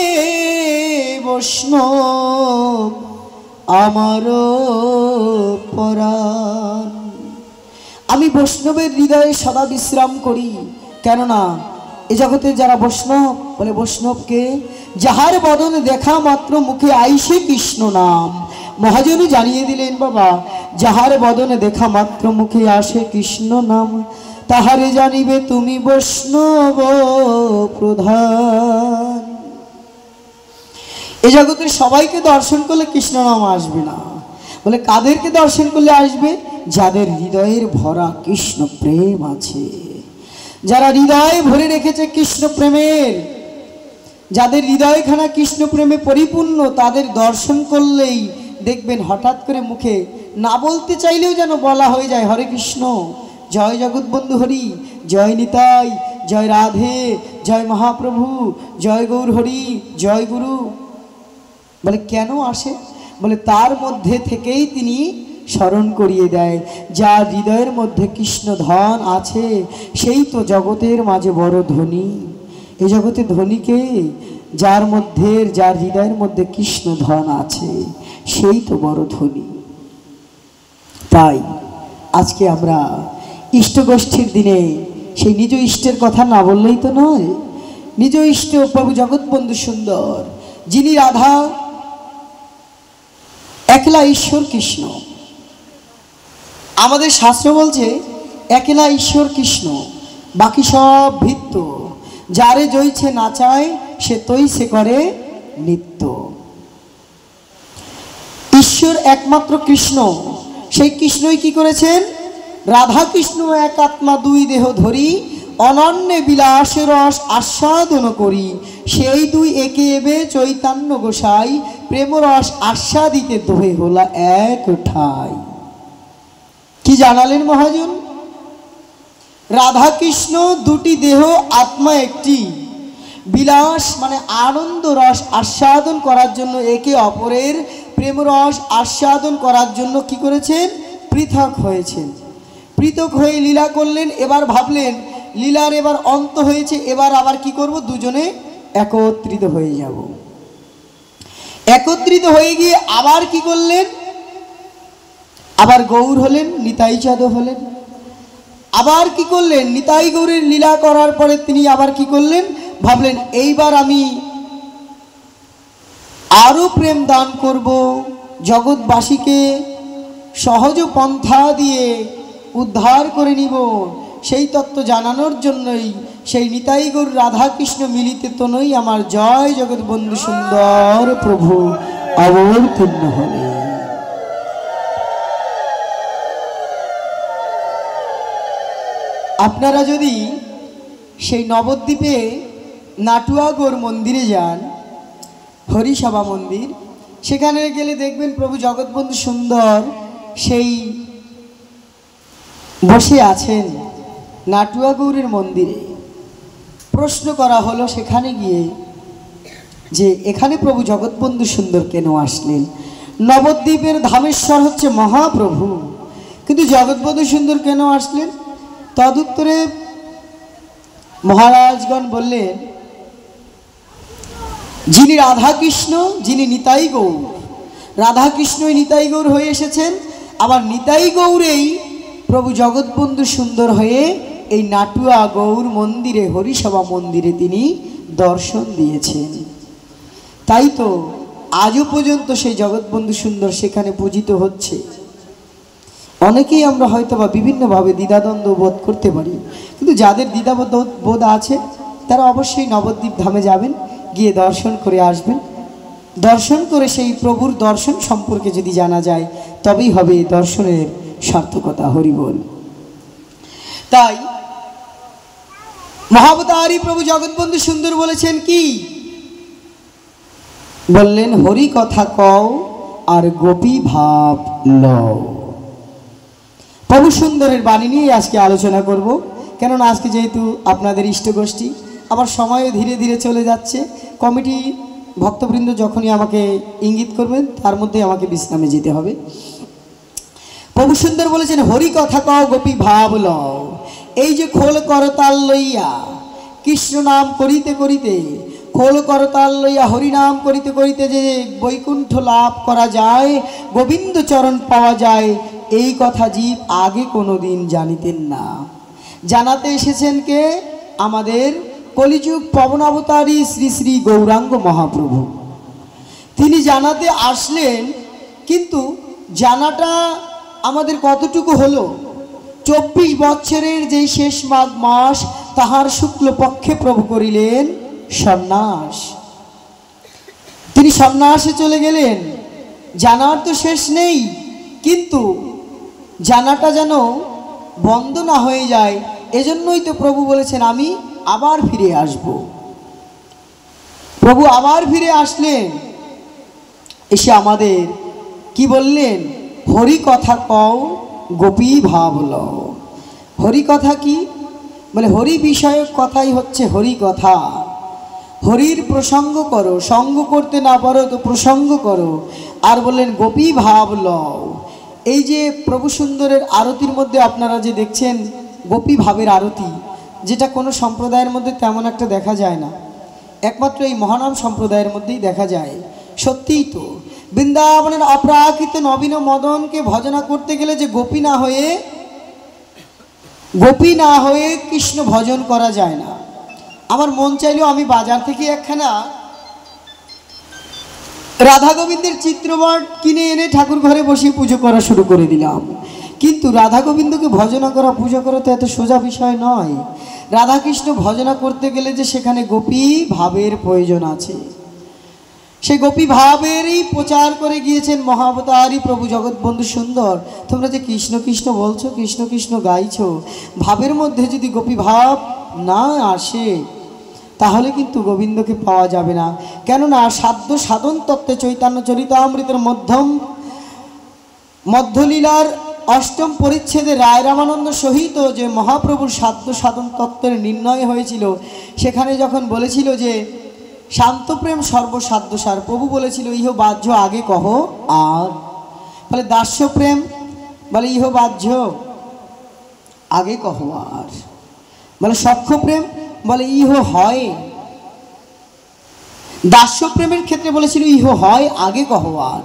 বৈষ্ণব আমার পরাণ। আমি বৈষ্ণবের হৃদয়ে সদা বিশ্রাম করি। কেননা এ জগতে যারা বৈষ্ণব, বলে বৈষ্ণবকে যাহার বদনে দেখা মাত্র মুখে আইসে কৃষ্ণ নাম। মহাজনও জানিয়ে দিলেন বাবা, যাহার বদনে দেখা মাত্র মুখে আসে কৃষ্ণ নাম, তাহারে জানিবে তুমি বৈষ্ণব প্রধান। এ জগতের সবাইকে দর্শন করলে কৃষ্ণ নাম আসবে না। বলে কাদেরকে দর্শন করলে আসবে? যাদের হৃদয়ের ভরা কৃষ্ণ প্রেম আছে, যারা হৃদয় ভরে রেখেছে কৃষ্ণ প্রেমের, যাদের হৃদয়খানা কৃষ্ণ প্রেমে পরিপূর্ণ, তাদের দর্শন করলেই দেখবেন হঠাৎ করে মুখে না বলতে চাইলেও যেন বলা হয়ে যায় হরে কৃষ্ণ, জয় জগৎবন্ধু হরি, জয় নিতাই, জয় রাধে, জয় মহাপ্রভু, জয় গৌর হরি, জয় গুরু। বলে কেন আসে? বলে তার মধ্যে থেকেই তিনি স্মরণ করিয়ে দেয়, যার হৃদয়ের মধ্যে কৃষ্ণ ধন আছে সেই তো জগতের মাঝে বড় ধনী। এই জগতে ধনীকে, যার মধ্যে, যার হৃদয়ের মধ্যে কৃষ্ণ ধন আছে, সেই তো বড় ধনী। তাই আজকে আমরা ইষ্টগোষ্ঠীর দিনে সেই নিজ ইষ্টের কথা না বললেই তো নয়। নিজ ইষ্ট প্রভু জগৎবন্ধু সুন্দর, যিনি রাধা একলা ঈশ্বর কৃষ্ণ। আমাদের শাস্ত্র বলছে একলা ঈশ্বর কৃষ্ণ, বাকি সব ভিত্ত। যারে জইছে নাচায়, সে তৈ সে করে নিত্য। ঈশ্বর একমাত্র কৃষ্ণ, সেই কৃষ্ণই কি করেছেন? রাধা কৃষ্ণ এক আত্মা দুই দেহ ধরি, অনন্যে বিলাসের রস আস্বাদন করি। সেই দুই একে এবে চৈতন্য গোসাই, প্রেম রস আস্বাদিতে দোহে হলা এক ঠাই। কি জানালেন মহাজন? রাধা কৃষ্ণ দুটি দেহ, আত্মা একটি। বিলাস মানে আনন্দ রস আস্বাদন করার জন্য, একে অপরের প্রেম রস আস্বাদন করার জন্য কি করেছেন? পৃথক হয়েছেন। পৃথক হয়ে লীলা করলেন। এবার ভাবলেন লীলার এবার অন্ত হয়েছে, এবার আবার কি করব? দুজনে একত্রিত হয়ে যাব। একত্রিত হয়ে গিয়ে আবার কি করলেন? আবার গৌর হলেন, নিতাই চাঁদ হলেন। আবার কি করলেন? নিতাই গৌরের লীলা করার পরে তিনি আবার কি করলেন? ভাবলেন এইবার আমি আরো প্রেম দান করব, জগৎবাসীকে সহজ পন্থা দিয়ে উদ্ধার করে নিব। সেই তত্ত্ব জানানোর জন্যই সেই নিতাই গৌর রাধাকৃষ্ণ মিলিতে তনই আমার জয় জগৎবন্ধু সুন্দর প্রভু অবতীর্ণ হলেন। আপনারা যদি সেই নবদ্বীপে নাটুয়াগড় মন্দিরে যান, হরিসভা মন্দির, সেখানে গেলে দেখবেন প্রভু জগৎবন্ধু সুন্দর সেই বসে আছেন নাটুয়াগৌরের মন্দিরে। প্রশ্ন করা হলো সেখানে গিয়ে যে এখানে প্রভু জগৎবন্ধু সুন্দর কেন আসলেন? নবদ্বীপের ধামেশ্বর হচ্ছে মহাপ্রভু, কিন্তু জগৎবন্ধু সুন্দর কেন আসলেন? তদুত্তরে মহারাজগণ বললেন, যিনি রাধাকৃষ্ণ, যিনি নিতাই গৌর, রাধাকৃষ্ণই নিতাই গৌর হয়ে এসেছেন, আবার নিতাই গৌরেই প্রভু জগৎবন্ধু সুন্দর হয়ে এই নাটুয়া গৌর মন্দিরে, হরিসভা মন্দিরে তিনি দর্শন দিয়েছেন। তাই তো আজও পর্যন্ত সেই জগৎবন্ধু সুন্দর সেখানে পূজিত হচ্ছে। অনেকেই আমরা হয়তো বা বিভিন্নভাবে দ্বিধাদ্বন্দ্ব বোধ করতে পারি, কিন্তু যাদের দ্বিধাবোধ আছে তারা অবশ্যই নবদ্বীপ ধামে যাবেন, গিয়ে দর্শন করে আসবেন। দর্শন করে সেই প্রভুর দর্শন সম্পর্কে যদি জানা যায় তবেই হবে দর্শনের সার্থকতা। হরিবল। তাই মহাবতারী প্রভু জগৎবন্ধু সুন্দর বলেছেন কি? বললেন হরি কথা কও আর গোপী ভাব লও। প্রভু সুন্দরের বাণী নিয়ে আজকে আলোচনা করব, কেননা আজকে যেহেতু আপনাদের ইষ্টগোষ্ঠী, আবার সময়ও ধীরে ধীরে চলে যাচ্ছে। কমিটি ভক্তবৃন্দ যখনই আমাকে ইঙ্গিত করবেন তার মধ্যে আমাকে বিশ্রামে যেতে হবে। প্রভু সুন্দর বলেছেন হরি কথা কও গোপী ভাব লও। এই যে খোল করতাল লইয়া কৃষ্ণ নাম করিতে করিতে, খোল করতাল লইয়া হরি নাম করিতে করিতে যে বৈকুণ্ঠ লাভ করা যায়, গোবিন্দ চরণ পাওয়া যায়, এই কথা জীব আগে কোনো দিন জানিতেন না। জানাতে এসেছেন কে? আমাদের কলিযুগ পবনাবতারী শ্রী শ্রী গৌরাঙ্গ মহাপ্রভু। তিনি জানাতে আসলেন, কিন্তু জানাটা আমাদের কতটুকু হলো? 24 বৎসরের যেই শেষ মাঘ মাস, তাহার শুক্লপক্ষে প্রভু করিলেন সন্ন্যাস। তিনি সন্ন্যাসে চলে গেলেন। জানার তো শেষ নেই, কিন্তু জানাটা যেন বন্ধ না হয়ে যায়, এজন্যই তো প্রভু বলেছেন আমি আবার ফিরে আসব। প্রভু আবার ফিরে আসলেন, এসে আমাদের কি বললেন? হরি কথা কও গোপী ভাব লও। হরি কথা কি? বলে হরি বিষয়ক কথাই হচ্ছে হরি কথা। হরির প্রসঙ্গ করো, সঙ্গ করতে না পারো তো প্রসঙ্গ করো। আর বললেন গোপী ভাব লও। এই যে প্রভু সুন্দরের আরতির মধ্যে আপনারা যে দেখছেন গোপী ভাবের আরতি, যেটা কোনো সম্প্রদায়ের মধ্যে তেমন একটা দেখা যায় না, একমাত্র এই মহানাম সম্প্রদায়ের মধ্যেই দেখা যায়। সত্যিই তো বৃন্দাবনের অপ্রাকৃত নবীন মদনকে ভজনা করতে গেলে যে গোপী না হয়ে কৃষ্ণ ভজন করা যায় না। আমার মন চাইলেও আমি বাজার থেকে একখানা রাধা গোবিন্দের চিত্রপট কিনে এনে ঠাকুর ঘরে বসে পুজো করা শুরু করে দিলাম। কিন্তু রাধা গোবিন্দকে ভজনা করা, পূজা করা তো এত সোজা বিষয় নয়। রাধাকৃষ্ণ ভজনা করতে গেলে যে সেখানে গোপী ভাবের প্রয়োজন আছে। সেই গোপী ভাবেরই প্রচার করে গিয়েছেন মহাবতারী প্রভু জগৎবন্ধু সুন্দর। তোমরা যে কৃষ্ণ কৃষ্ণ বলছো, কৃষ্ণ কৃষ্ণ গাইছো, ভাবের মধ্যে যদি গোপী ভাব না আসে তাহলে কিন্তু গোবিন্দকে পাওয়া যাবে না। কেননা সাধ্য সাধন তত্ত্বে চৈতন্য চরিতামৃতের মধ্যলীলার অষ্টম পরিচ্ছেদে রায় রামানন্দ সহিত যে মহাপ্রভুর সাধ্য সাধন তত্ত্বের নির্ণয় হয়েছিল, সেখানে যখন বলেছিল যে শান্তপ্রেম সর্বসাধ্যসার, প্রভু বলেছিল ইহ বাহ্য আগে কহ আর, বলে দাস্যপ্রেম বলে ইহ বাহ্য আগে কহ আর, বলে সখ্যপ্রেম বলে ইহ হয়। দাস্যপ্রেমের ক্ষেত্রে বলেছিল ইহ হয় আগে কহ আর।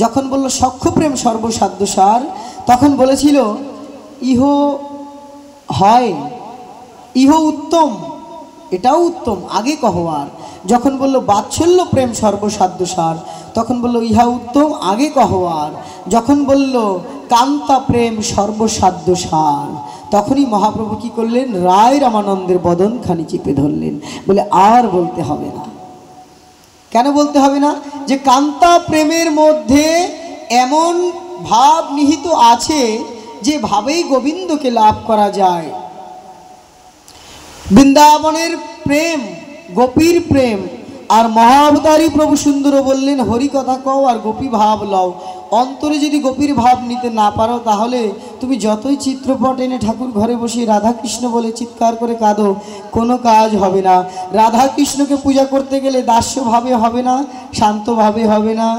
যখন বলল সখ্যপ্রেম সর্বসাধ্যসার, তখন বলেছিল ইহ হয়, ইহ উত্তম, এটাও উত্তম আগে কহ আর। যখন বলল বাৎসল্য প্রেম সর্বসাধ্যসার, তখন বলল ইহা উত্তম আগে কহ আর। যখন বলল কান্তা প্রেম সর্বসাধ্যসার, তখনই মহাপ্রভু কি করলেন, রায় রামানন্দের বদনখানি চেপে ধরলেন, বলে আর বলতে হবে না। কেন বলতে হবে না? যে কান্তা প্রেমের মধ্যে এমন ভাব নিহিত আছে যে ভাবেই গোবিন্দকে লাভ করা যায়। বৃন্দাবনের প্রেম, গোপীর প্রেম, আর মহাবতারী প্রভু সুন্দর বললেন হরি কথা কও আর গোপী ভাব লও। অন্তরে যদি গোপীর ভাব নিতে না পারো তাহলে তুমি যতই চিত্রপট এনে ঠাকুর ঘরে বসে রাধাকৃষ্ণ বলে চিৎকার করে কাঁদো, কোনো কাজ হবে না। রাধাকৃষ্ণকে পূজা করতে গেলে দাস্যভাবে হবে না, শান্তভাবে হবে না,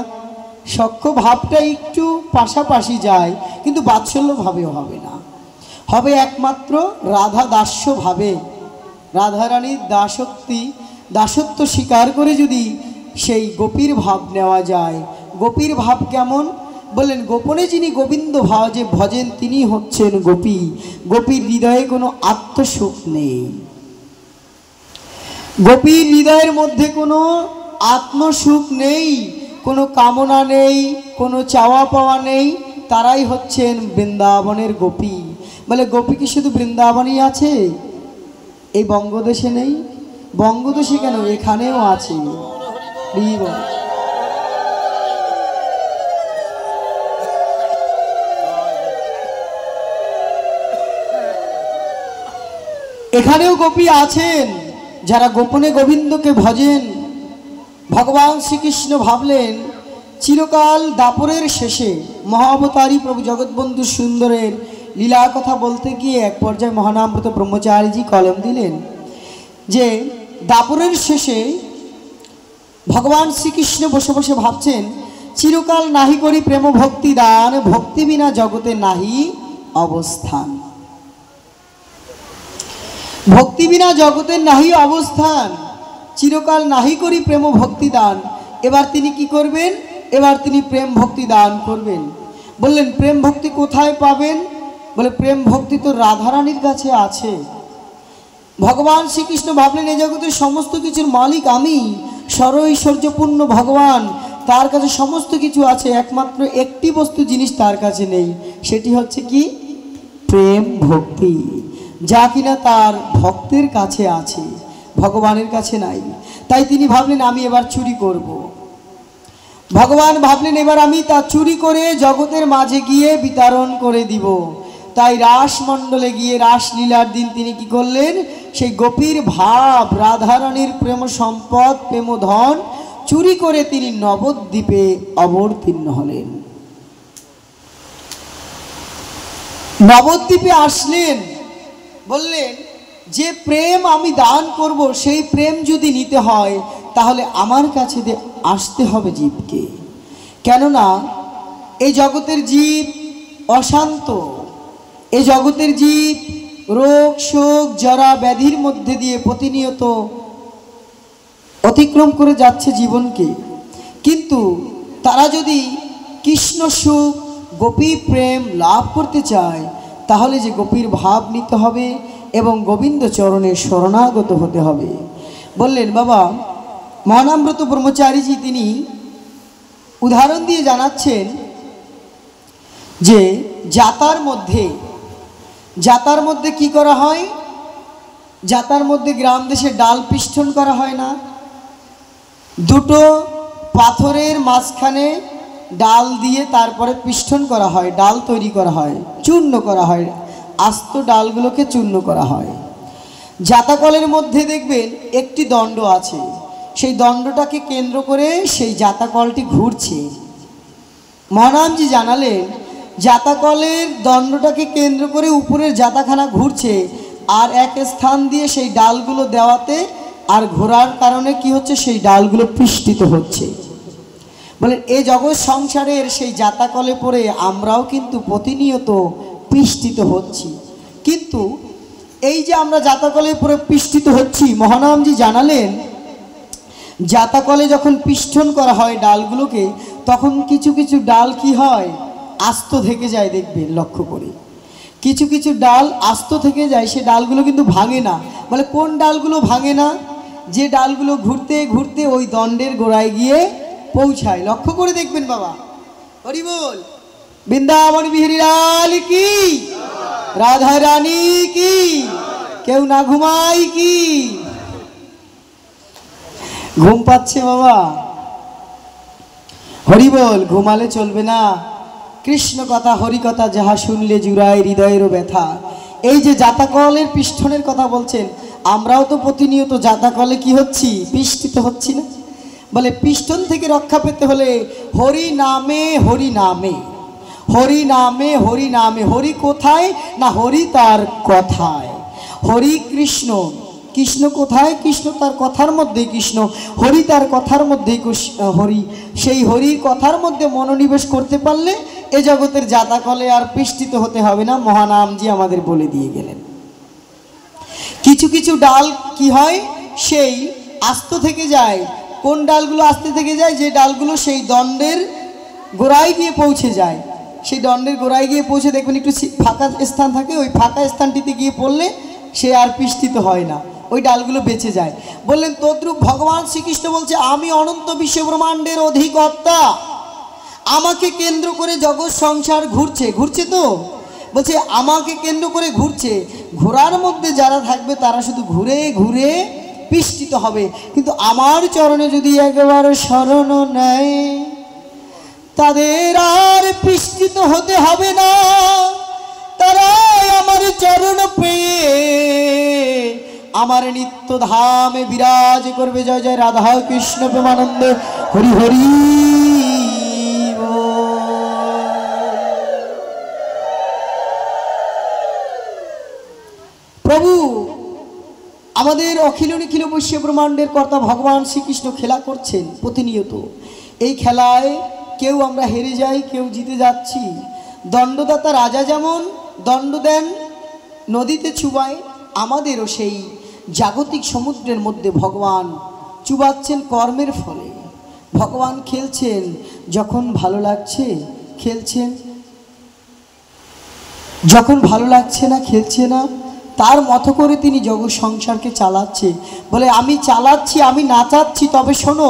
সখ্য ভাবটা একটু পাশাপাশি যায়, কিন্তু বাৎসল্যভাবেও হবে না, হবে একমাত্র রাধা দাস্যভাবে। রাধারানীর দাসত্ব স্বীকার করে যদি সেই গোপীর ভাব নেওয়া যায়। গোপীর ভাব কেমন? বললেন গোপনে যিনি গোবিন্দ ভাজে ভজেন তিনি হচ্ছেন গোপী। গোপীর হৃদয়ে কোনো আত্মসুখ নেই, গোপীর হৃদয়ের মধ্যে কোনো আত্মসুখ নেই, কোনো কামনা নেই, কোনো চাওয়া পাওয়া নেই, তারাই হচ্ছেন বৃন্দাবনের গোপী। বলে গোপী কি শুধু বৃন্দাবনেই আছে? এই বঙ্গদেশে নেই? বঙ্গদেশে কেন, এখানেও আছে। এখানেও গোপী আছেন যারা গোপনে গোবিন্দকে ভজেন। ভগবান শ্রীকৃষ্ণ ভাবলেন চিরকাল দাপরের শেষে মহাবতারী প্রভু জগৎবন্ধু সুন্দরের লীলা কথা বলতে গিয়ে এক পর্যায়ে মহানামব্রত ব্রহ্মচারীজি কলম দিলেন যে দাপরের শেষে ভগবান শ্রীকৃষ্ণ বসে বসে ভাবছেন চিরকাল নাহি করি প্রেম ভক্তি দান, ভক্তি বিনা জগতে নাহি অবস্থান। ভক্তি বিনা জগতের নাহি অবস্থান, চিরকাল নাহি করি প্রেম ভক্তি দান। এবার তিনি কি করবেন? এবার তিনি প্রেম ভক্তি দান করবেন। বললেন প্রেম ভক্তি কোথায় পাবেন? বলে প্রেম ভক্তি তো রাধারানীর কাছে আছে। ভগবান শ্রীকৃষ্ণ ভাবলেন এই জগতের সমস্ত কিছুর মালিক আমি, সর্বৈশ্বর্যপূর্ণ ভগবান, তার কাছে সমস্ত কিছু আছে, একমাত্র একটি বস্তু জিনিস তার কাছে নেই, সেটি হচ্ছে কি? প্রেম ভক্তি, যা কিনা তার ভক্তের কাছে আছে, ভগবানের কাছে নাই। তাই তিনি ভাবলেন আমি এবার চুরি করব। ভগবান ভাবলেন এবার আমি তা চুরি করে জগতের মাঝে গিয়ে বিতরণ করে দিব। তাই রাসমণ্ডলে গিয়ে রাসলীলার দিন তিনি কি করলেন? সেই গোপীর ভাব, রাধারানীর প্রেম সম্পদ, প্রেমধন চুরি করে তিনি নবদ্বীপে অবতীর্ণ হলেন। নবদ্বীপে আসলেন, বললেন যে প্রেম আমি দান করব সেই প্রেম যদি নিতে হয় তাহলে আমার কাছে আসতে হবে জীবকে। কেননা এই জগতের জীব অশান্ত, এই জগতের জীব রোগ শোক জরা ব্যাধির মধ্যে দিয়ে প্রতিনিয়ত অতিক্রম করে যাচ্ছে জীবনকে। কিন্তু তারা যদি কৃষ্ণ সুখ গোপী প্রেম লাভ করতে চায় তাহলে যে গোপীর ভাব নিতে হবে এবং গোবিন্দ চরণে শরণাগত হতে হবে। বললেন বাবা মহানামব্রত ব্রহ্মচারীজি তিনি উদাহরণ দিয়ে জানাচ্ছেন যে জাতার মধ্যে কি করা হয়, জাতার মধ্যে গ্রাম দেশে ডাল পিষ্টন করা হয় না, দুটো পাথরের মাঝখানে ডাল দিয়ে তারপরে পিষ্টন করা হয়, ডাল তৈরি করা হয়, চূর্ণ করা হয়, আস্ত ডালগুলোকে চূর্ণ করা হয়। জাতাকলের মধ্যে দেখবেন একটি দণ্ড আছে, সেই দণ্ডটাকে কেন্দ্র করে সেই জাতাকলটি ঘুরছে। মহানামজি জানালেন জাতাকলের দণ্ডটাকে কেন্দ্র করে উপরের জাতাখানা ঘুরছে, আর এক স্থান দিয়ে সেই ডালগুলো দেওয়াতে আর ঘোরার কারণে কি হচ্ছে, সেই ডালগুলো পিষ্টিত হচ্ছে। বলে এই জগৎ সংসারের সেই জাতাকলে পড়ে আমরাও কিন্তু প্রতিনিয়ত পিষ্টিত হচ্ছি। কিন্তু এই যে আমরা জাতাকলে পড়ে পিষ্টিত হচ্ছি, মহানামজি জানালেন জাতাকলে যখন পিষ্টন করা হয় ডালগুলোকে, তখন কিছু কিছু ডাল কি হয়, আস্ত থেকে যায়। দেখবেন লক্ষ্য করে কিছু কিছু ডাল আস্ত থেকে যায়, সে ডালগুলো কিন্তু ভাঙে না। বলে কোন ডালগুলো ভাঙে না, যে ডালগুলো ঘুরতে ঘুরতে ওই দণ্ডের গোড়ায় গিয়ে পৌঁছায়। লক্ষ্য করে দেখবেন বাবা। হরি বল, বৃন্দাবন বিহারী লাল কি, রাধা রানী কি, কেউ না ঘুমাই কি। ঘুম পাচ্ছে বাবা? হরি বল, ঘুমালে চলবে না। কৃষ্ণ কথা হরি কথা যাহা শুনলে জুড়ায় হৃদয়েরও ব্যথা। এই যে জাতাকলের পিষ্টনের কথা বলছেন, আমরাও তো প্রতিনিয়ত জাতাকলে কি হচ্ছি, পিষ্টিত হচ্ছি না। বলে পিষ্টন থেকে রক্ষা পেতে হলে হরি নামে হরি নামে, হরি নামে হরি নামে। হরি কোথায় না, হরি তার কথায়। হরি কৃষ্ণ, কৃষ্ণ কোথায়, কৃষ্ণ তার কথার মধ্যেই কৃষ্ণ, হরি তার কথার মধ্যেই হরি। সেই হরির কথার মধ্যে মনোনিবেশ করতে পারলে এ জগতের জাতাকলে আর পিষ্টিত হতে হবে না। মহানামজি আমাদের বলে দিয়ে গেলেন। কিছু কিছু ডাল কি হয়, সেই আস্ত থেকে যায়। কোন ডালগুলো আস্তে থেকে যায়, যে ডালগুলো সেই দণ্ডের গোড়ায় গিয়ে পৌঁছে যায়। সেই দণ্ডের গোড়ায় গিয়ে পৌঁছে দেখবেন একটু ফাঁকা স্থান থাকে, ওই ফাঁকা স্থানটিতে গিয়ে পড়লে সে আর পিষ্টিত হয় না, ওই ডালগুলো বেঁচে যায়। বললেন তদ্রূপ ভগবান শ্রীকৃষ্ণ বলছে আমি অনন্ত বিশ্ব ব্রহ্মাণ্ডের অধিকর্তা, আমাকে কেন্দ্র করে জগৎ সংসার ঘুরছে। ঘুরছে তো বলছে আমাকে কেন্দ্র করে ঘুরছে, ঘোরার মধ্যে যারা থাকবে তারা শুধু ঘুরে ঘুরে পিষ্টিত হবে। কিন্তু আমার চরণে যদি একেবারে শরণ নেয় তাদের আর পিষ্টিত হতে হবে না। তারাই আমার চরণ পেয়ে আমার নিত্য ধামে বিরাজ করবে। জয় জয় রাধা কৃষ্ণ প্রেমানন্দে, হরি হরি। প্রভু আমাদের অখিল নিখিল বৈশ্ব ব্রহ্মাণ্ডের কর্তা ভগবান শ্রীকৃষ্ণ খেলা করছেন প্রতিনিয়ত। এই খেলায় কেউ আমরা হেরে যাই, কেউ জিতে যাচ্ছি। দণ্ডদাতা রাজা যেমন দণ্ড দেন নদীতে চুবায়, আমাদেরও সেই জাগতিক সমুদ্রের মধ্যে ভগবান চুবাচ্ছেন কর্মের ফলে। ভগবান খেলছেন, যখন ভালো লাগছে খেলছেন, যখন ভালো লাগছে না খেলছে না। তার মতো করে তিনি জগৎ সংসারকে চালাচ্ছে। বলে আমি চালাচ্ছি, আমি নাচাচ্ছি, তবে শোনো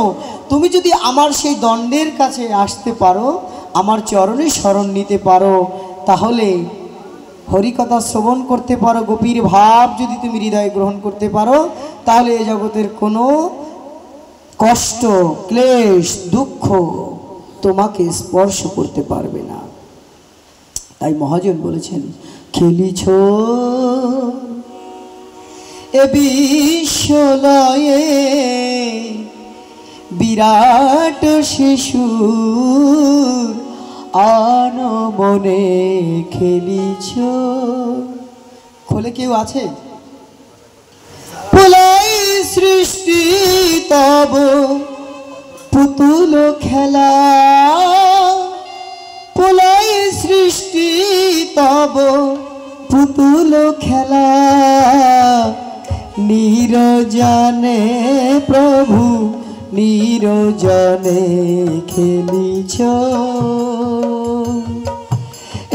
তুমি যদি আমার সেই দণ্ডের কাছে আসতে পারো, আমার চরণে শরণ নিতে পারো, তাহলে হরিকথা শ্রবণ করতে পারো, গোপীর ভাব যদি তুমি হৃদয়ে গ্রহণ করতে পারো, তাহলে এই জগতের কোনো কষ্ট ক্লেশ দুঃখ তোমাকে স্পর্শ করতে পারবে না। তাই মহাজন বলেছেন খেলিছ এ বিশ্বলয়ে বিরাট শিশুর আনমনে খেলিছ। খোলে কেউ আছে? পোলাই সৃষ্টি তব পুতুল খেলা, পোলাই সৃষ্টি তব পুতুল খেলা নিরজনে প্রভু নিরজনে খেলিছ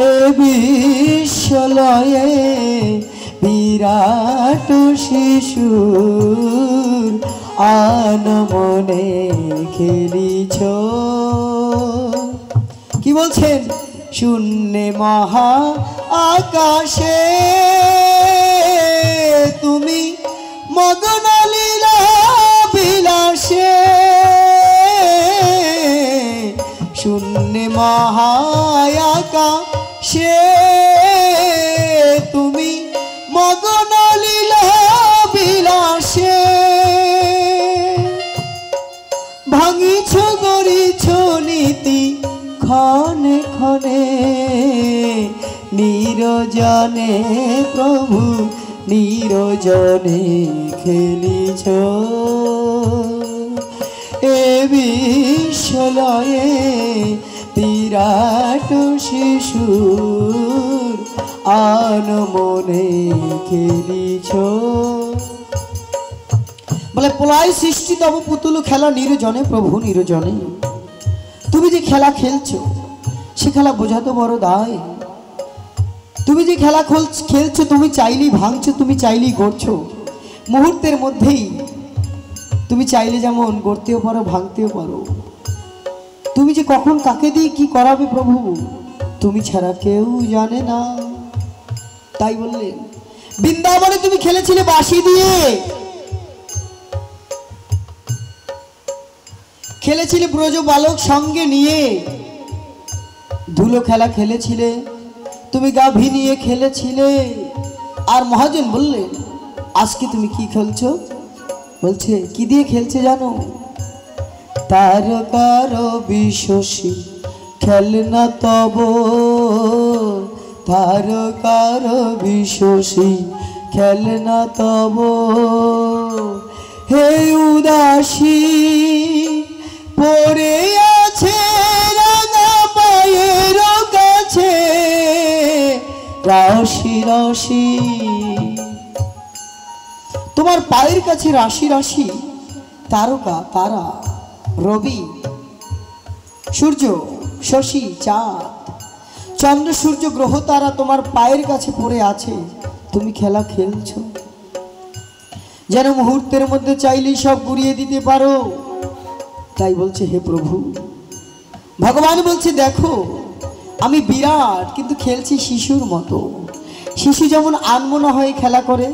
এ বিশ্বলয়ে বিরাট শিশুর আনমনে খেলিছ। কি বলছেন? শূন্যে মহা আকাশে তুমি মগন লীলা বিলাসে, শূন্যে মহা আকাশে তুমি মগন লীলা বিলাসে, ভাঙিছ গড়িছ নীতি ক্ষণে ক্ষণে নিরজনে প্রভু নিরজনে খেলিছ এ বিশ্বলয়ে বিরাট শিশুর আনমনে খেলিছ। বলে প্রলয় সৃষ্টি তব পুতুল খেলা নিরজনে প্রভু নিরজনে। তুমি যে খেলা খেলছো সে খেলা বোঝা তো বড় দায়। তুমি যে খেলা খেলছো তুমি চাইলেই ভাঙছো, তুমি চাইলেই গড়ছো, মুহূর্তের মধ্যেই তুমি চাইলে যেমন গড়তেও পারো ভাঙতেও পারো। তুমি যে কখন কাকে দিয়ে কি করাবে প্রভু তুমি ছাড়া কেউ জানে না। তাই বললেন বৃন্দাবনে তুমি খেলেছিলে বাঁশি দিয়ে, খেলেছিলে ব্রজ বালক সঙ্গে নিয়ে, ধুলো খেলা খেলেছিলে, তুমি গাভী নিয়ে খেলেছিলে। আর মহাজন বললেন আজকে তুমি কি খেলছো? বলছে কি দিয়ে খেলছে জানো? তারকার বিশ্বসী খেলনা তব, তারকার বিশ্বসী খেলনা তব, হে উদাসী পড়ে আছে রাঙা পায়ের কাছে রাশি রাশি, তোমার পায়ের কাছে রাশি রাশি তারকা তারা রবি সূর্য শশী চাঁদ চন্দ্র সূর্য গ্রহ তারা তোমার পায়ের কাছে পড়ে আছে, তুমি খেলা খেলছো যেন মুহূর্তের মধ্যে চাইলেই সব গুড়িয়ে দিতে পারো। তাই বলছে হে প্রভু, ভগবান বলছে দেখো আমি বিরাট কিন্তু খেলছি শিশুর মতো। শিশু যেমন আনমনা হয়ে খেলা করে,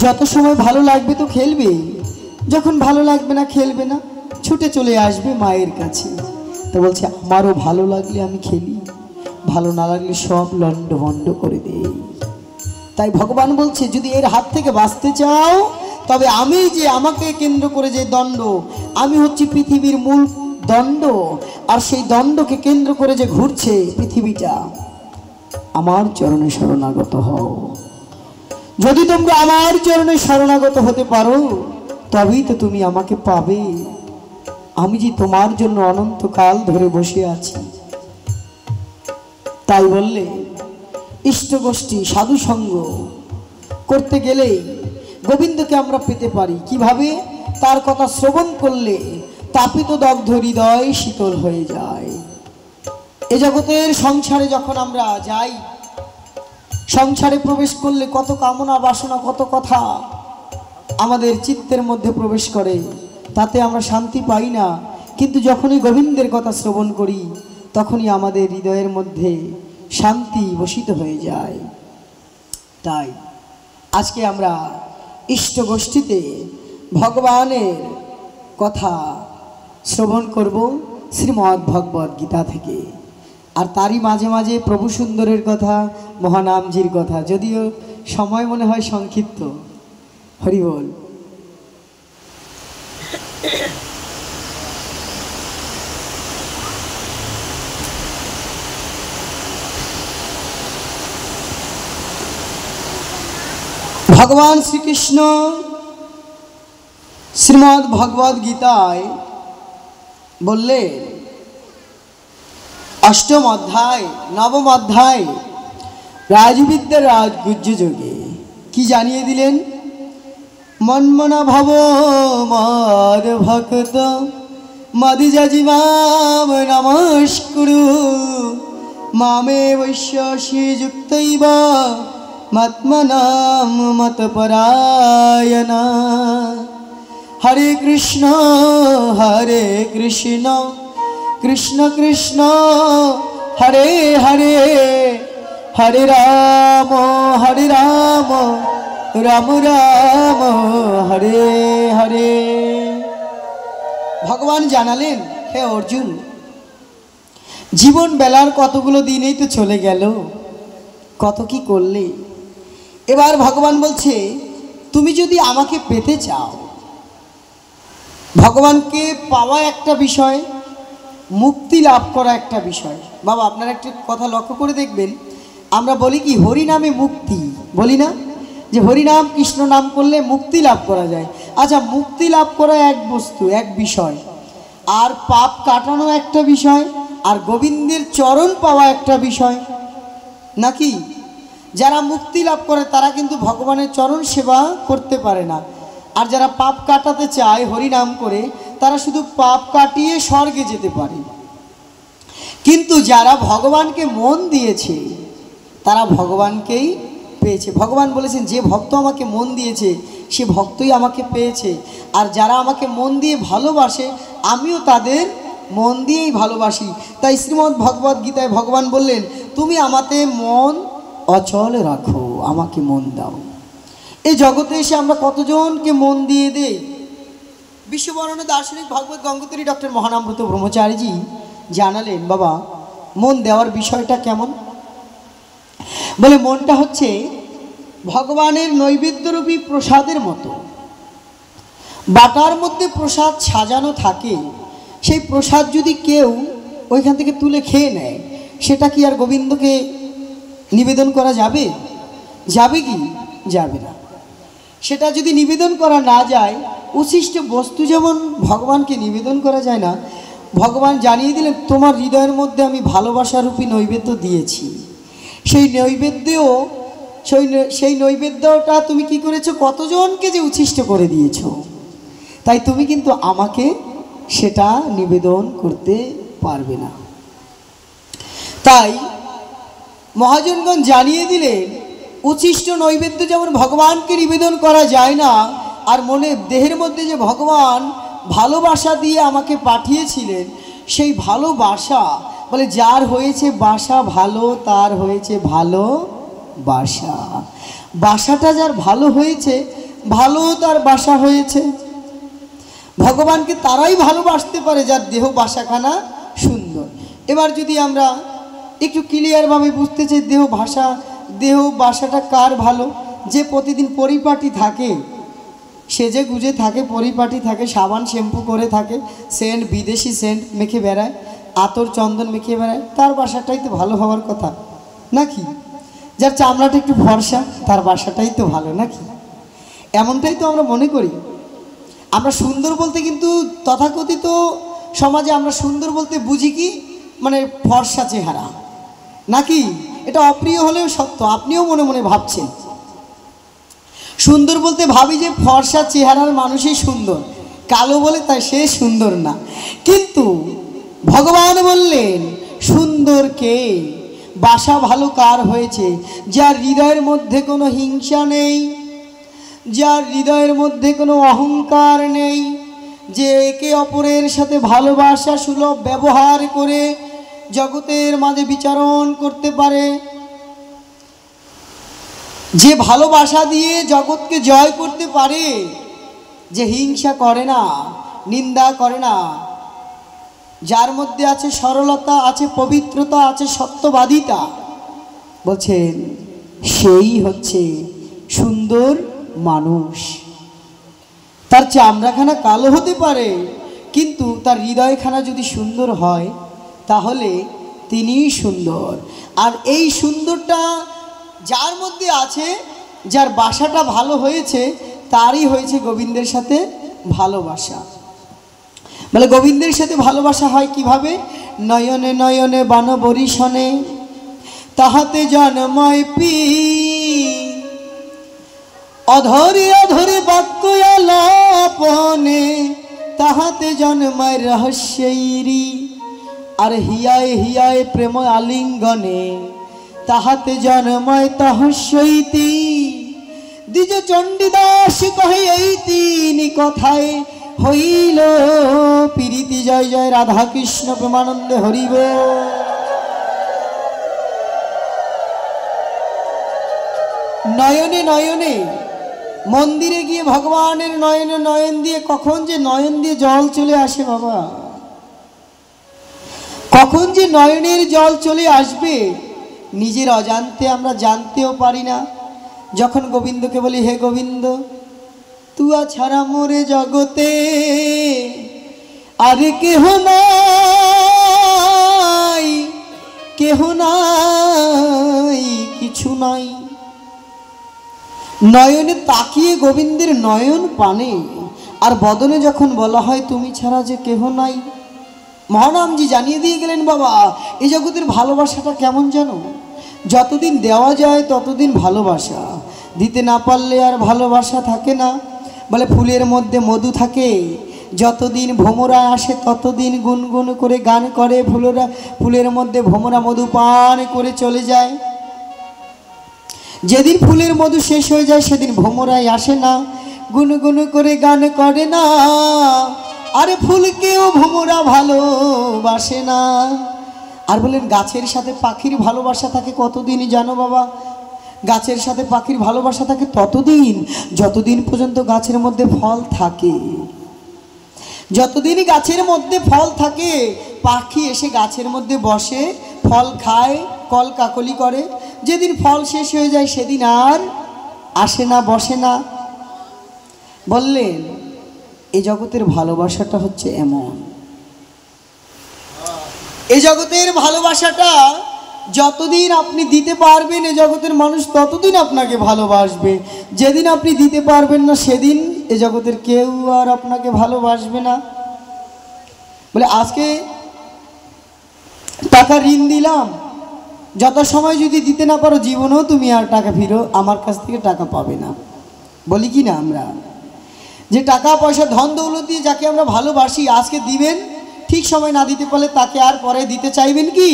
যত সময় ভালো লাগবে তো খেলবে, যখন ভালো লাগবে না খেলবে না, ছুটে চলে আসবে মায়ের কাছে। তো বলছে আমারও ভালো লাগলে আমি খেলি, ভালো না লাগলে সব লন্ড ভন্ড করে দেই। তাই ভগবান বলছে যদি এর হাত থেকে বাঁচতে চাও তবে আমি যে আমাকে কেন্দ্র করে যে দণ্ড, আমি হচ্ছি পৃথিবীর মূল দণ্ড, আর সেই দণ্ডকে কেন্দ্র করে যে ঘুরছে পৃথিবীটা, আমার চরণে শরণাগত হও। যদি তোমরা আমার চরণে শরণাগত হতে পারো তবেই তো তুমি আমাকে পাবে। আমি যে তোমার জন্য অনন্তকাল ধরে বসে আছি। তাই বললে ইষ্টগোষ্ঠী সাধু সঙ্গ করতে গেলেই গোবিন্দকে আমরা পেতে পারি। কিভাবে? তার কথা শ্রবণ করলে তাপিত দগ্ধ হৃদয় শীতল হয়ে যায়। এ জগতের সংসারে যখন আমরা যাই, সংসারে প্রবেশ করলে কত কামনা বাসনা কত কথা আমাদের চিত্তের মধ্যে প্রবেশ করে, তাতে আমরা শান্তি পাই না। কিন্তু যখনই গোবিন্দের কথা শ্রবণ করি তখনই আমাদের হৃদয়ের মধ্যে শান্তি বসিত হয়ে যায়। তাই আজকে আমরা ইষ্টগোষ্ঠীতে ভগবানের কথা শ্রবণ করব শ্রীমদ্ ভগবদ গীতা থেকে। আর তারই মাঝে মাঝে প্রভু সুন্দরের কথা, মহানামজির কথা, যদিও সময় মনে হয় সংক্ষিপ্ত। হরি বল। ভগবান শ্রীকৃষ্ণ শ্রীমদ্ ভগবদ গীতায় বললেন, অষ্টম অধ্যায় নবম অধ্যায় রাজবিদ্যার রাজগুজ্জ যোগে কি জানিয়ে দিলেন? মন্মনা ভব মদ ভক্ত মদিজাজি মাম নমস্কুরু মামে বৈশ্যসি যুক্তৈব মত্মনাম মতপরায়ণা। হরে কৃষ্ণ কৃষ্ণ কৃষ্ণ হরে হরে, হরে রাম রাম রাম হরে হরে। ভগবান জানালেন, হে অর্জুন, জীবন বেলার কতগুলো দিনেই তো চলে গেল, কত কি করলে। এবার ভগবান বলছে, তুমি যদি আমাকে পেতে চাও, ভগবানকে পাওয়া একটা বিষয়, মুক্তি লাভ করা একটা বিষয়। বাবা, আপনারা একটা কথা লক্ষ্য করে দেখবেন, আমরা বলি কি হরিনামে মুক্তি, বলি না যে হরিনাম কৃষ্ণ নাম করলে মুক্তি লাভ করা যায়। আচ্ছা, মুক্তি লাভ করা এক বস্তু, এক বিষয়, আর পাপ কাটানো একটা বিষয়, আর গোবিন্দের চরণ পাওয়া একটা বিষয় নাকি? যারা মুক্তি লাভ করে তারা কিন্তু ভগবানের চরণ সেবা করতে পারে না, আর যারা পাপ কাটাতে চায় হরিনাম করে তারা শুধু পাপ কাটিয়ে স্বর্গে যেতে পারে। কিন্তু যারা ভগবানকে মন দিয়েছে তারা ভগবানকেই পেয়েছে। ভগবান বলেছেন, যে ভক্ত আমাকে মন দিয়েছে সে ভক্তই আমাকে পেয়েছে, আর যারা আমাকে মন দিয়ে ভালোবাসে আমিও তাদের মন দিয়েই ভালোবাসি। তাই শ্রীমদ্ ভগবদ্ গীতায় ভগবান বললেন, তুমি আমাতে মন অচল রাখো, আমাকে মন দাও। এই জগতে এসে আমরা কতজনকে মন দিয়ে দেই। বিশ্ববরণ্য দার্শনিক ভগবত গঙ্গোত্রী ডক্টর মহানামব্রত ব্রহ্মচারীজি জানালেন, বাবা মন দেওয়ার বিষয়টা কেমন? বলে, মনটা হচ্ছে ভগবানের নৈবেদ্যরূপী প্রসাদের মতো। বাটার মধ্যে প্রসাদ সাজানো থাকে, সেই প্রসাদ যদি কেউ ওইখান থেকে তুলে খেয়ে নেয়, সেটা কি আর গোবিন্দকে নিবেদন করা যাবে? যাবে কি? যাবে না। সেটা যদি নিবেদন করা না যায়, উচ্ছিষ্ট বস্তু যেমন ভগবানকে নিবেদন করা যায় না, ভগবান জানিয়ে দিলেন, তোমার হৃদয়ের মধ্যে আমি ভালোবাসারূপী নৈবেদ্য দিয়েছি। সেই নৈবেদ্যটা তুমি কি করেছো? কতজনকে যে উচ্ছিষ্ট করে দিয়েছো। তাই তুমি কিন্তু আমাকে সেটা নিবেদন করতে পারবে না। তাই মহাজনগণ জানিয়ে দিলেন, উচ্ছিষ্ট নৈবেদ্য যেমন ভগবানকে নিবেদন করা যায় না, আর মনে দেহের মধ্যে যে ভগবান ভালোবাসা দিয়ে আমাকে পাঠিয়েছিলেন, সেই ভালোবাসা, বলে যার হয়েছে বাসা ভালো তার হয়েছে ভালো বাসা। বাসাটা যার ভালো হয়েছে, ভালো তার বাসা হয়েছে। ভগবানকে তারাই ভালোবাসতে পারে যার দেহ বাসাখানা সুন্দর। এবার যদি আমরা একটু ক্লিয়ারভাবে বুঝতে চাই, দেহ বাসাটা কার ভালো? যে প্রতিদিন পরিপাটি থাকে, সেজে গুজে থাকে, পরিপাটি থাকে, সাবান শ্যাম্পু করে থাকে, সেন্ট বিদেশি সেন্ট মেখে বেড়ায়, আতর চন্দন মেখে বেড়ায়, তার বাসাটাই তো ভালো হওয়ার কথা নাকি? যার চামড়াটা একটু ভরসা, তার বাসাটাই তো ভালো নাকি? এমনটাই তো আমরা মনে করি। আমরা সুন্দর বলতে কিন্তু তথাকথিত সমাজে আমরা সুন্দর বলতে বুঝি কি, মানে ফর্সা চেহারা নাকি? এটা অপ্রিয় হলেও সত্য, আপনিও মনে মনে ভাবছেন। সুন্দর বলতে ভাবি যে ফর্সা চেহারার মানুষই সুন্দর, কালো বলে তাই সে সুন্দর না। কিন্তু ভগবান বললেন, সুন্দর কে? বাসা ভালো কার হয়েছে? যার হৃদয়ের মধ্যে কোনো হিংসা নেই, যার হৃদয়ের মধ্যে কোনো অহংকার নেই, যে একে অপরের সাথে ভালোবাসা সুলভ ব্যবহার করে জগতের মাঝে বিচরণ করতে পারে, যে ভালোবাসা দিয়ে জগৎকে জয় করতে পারে, যে হিংসা করে না, নিন্দা করে না, যার মধ্যে আছে সরলতা, আছে পবিত্রতা, আছে সত্যবাদিতা, বলছেন সেই হচ্ছে সুন্দর মানুষ। তার চামড়াখানা কালো হতে পারে, কিন্তু তার হৃদয়খানা যদি সুন্দর হয় তাহলে তিনিই সুন্দর। আর এই সুন্দরটা যার মধ্যে আছে, যার বাসাটা ভালো হয়েছে, তারই হয়েছে গোবিন্দের সাথে ভালোবাসা। বলে গোবিন্দের সাথে ভালোবাসা হয় কিভাবে? নয়নে নয়নে বানবরিশনে তাহাতে জন্মায় পি, অধরে অধরে বাক্য আলাপনে তাহাতে জন্মায় রহস্যেরি, আর হিয়ায় হিয়ায় প্রেম আলিঙ্গনে তাহাতে জন্মায় তহস্যইতি। দ্বিজ চণ্ডীদাস কহে এই তিন কথায় হইল প্রীতি। জয় জয় রাধা কৃষ্ণ প্রেমানন্দে হরিব। নয়নে নয়নে মন্দিরে গিয়ে ভগবানের নয়নে নয়ন দিয়ে কখন যে নয়ন দিয়ে জল চলে আসে বাবা, কখন যে নয়নের জল চলে আসবে নিজের অজান্তে আমরা জানতেও পারি না। যখন গোবিন্দকে বলি হে গোবিন্দ তুয়া ছাড়া মোরে জগতে আর কেহ নাই, কেহ নাই, কিছু নাই। নয়নে তাকিয়ে গোবিন্দের নয়ন পানে আর বদনে যখন বলা হয় তুমি ছাড়া যে কেহ নাই, মহানামজি জানিয়ে দিয়ে গেলেন বাবা এই জগতের ভালোবাসাটা কেমন জানো? যতদিন দেওয়া যায় ততদিন ভালোবাসা, দিতে না পারলে আর ভালোবাসা থাকে না। বলে ফুলের মধ্যে মধু থাকে, যতদিন ভ্রমরা আসে ততদিন গুনগুন করে গান করে, ফুলের মধ্যে ভ্রমরা মধু পান করে চলে যায়। যেদিন ফুলের মধু শেষ হয়ে যায় সেদিন ভ্রমরাই আসে না, গুনগুন করে গান করে না। আরে ফুলকেও ভ্রমরা ভালোবাসে না। আর বলেন গাছের সাথে পাখির ভালোবাসা থাকে কতদিন জানো বাবা? গাছের সাথে পাখির ভালোবাসা থাকে ততদিন যতদিন পর্যন্ত গাছের মধ্যে ফল থাকে। যতদিন গাছের মধ্যে ফল থাকে পাখি এসে গাছের মধ্যে বসে, ফল খায়, কল কাকলি করে। যেদিন ফল শেষ হয়ে যায় সেদিন আর আসে না, বসে না। বললেন এই জগতের ভালোবাসাটা হচ্ছে এমন, এই জগতের ভালোবাসাটা যতদিন আপনি দিতে পারবেন এ জগতের মানুষ ততদিন আপনাকে ভালোবাসবে। যেদিন আপনি দিতে পারবেন না সেদিন এ জগতের কেউ আর আপনাকে ভালোবাসবে না। বলে আজকে টাকা ঋণ দিলাম, যত সময় যদি দিতে না পারো জীবনেও তুমি আর টাকা ফিরো আমার কাছ থেকে টাকা পাবে না। বলি কি না আমরা যে টাকা পয়সা ধন দৌলত দিয়ে যাকে আমরা ভালোবাসি আজকে দিবেন, ঠিক সময় না দিতে পারলে তাকে আর পরে দিতে চাইবেন কি?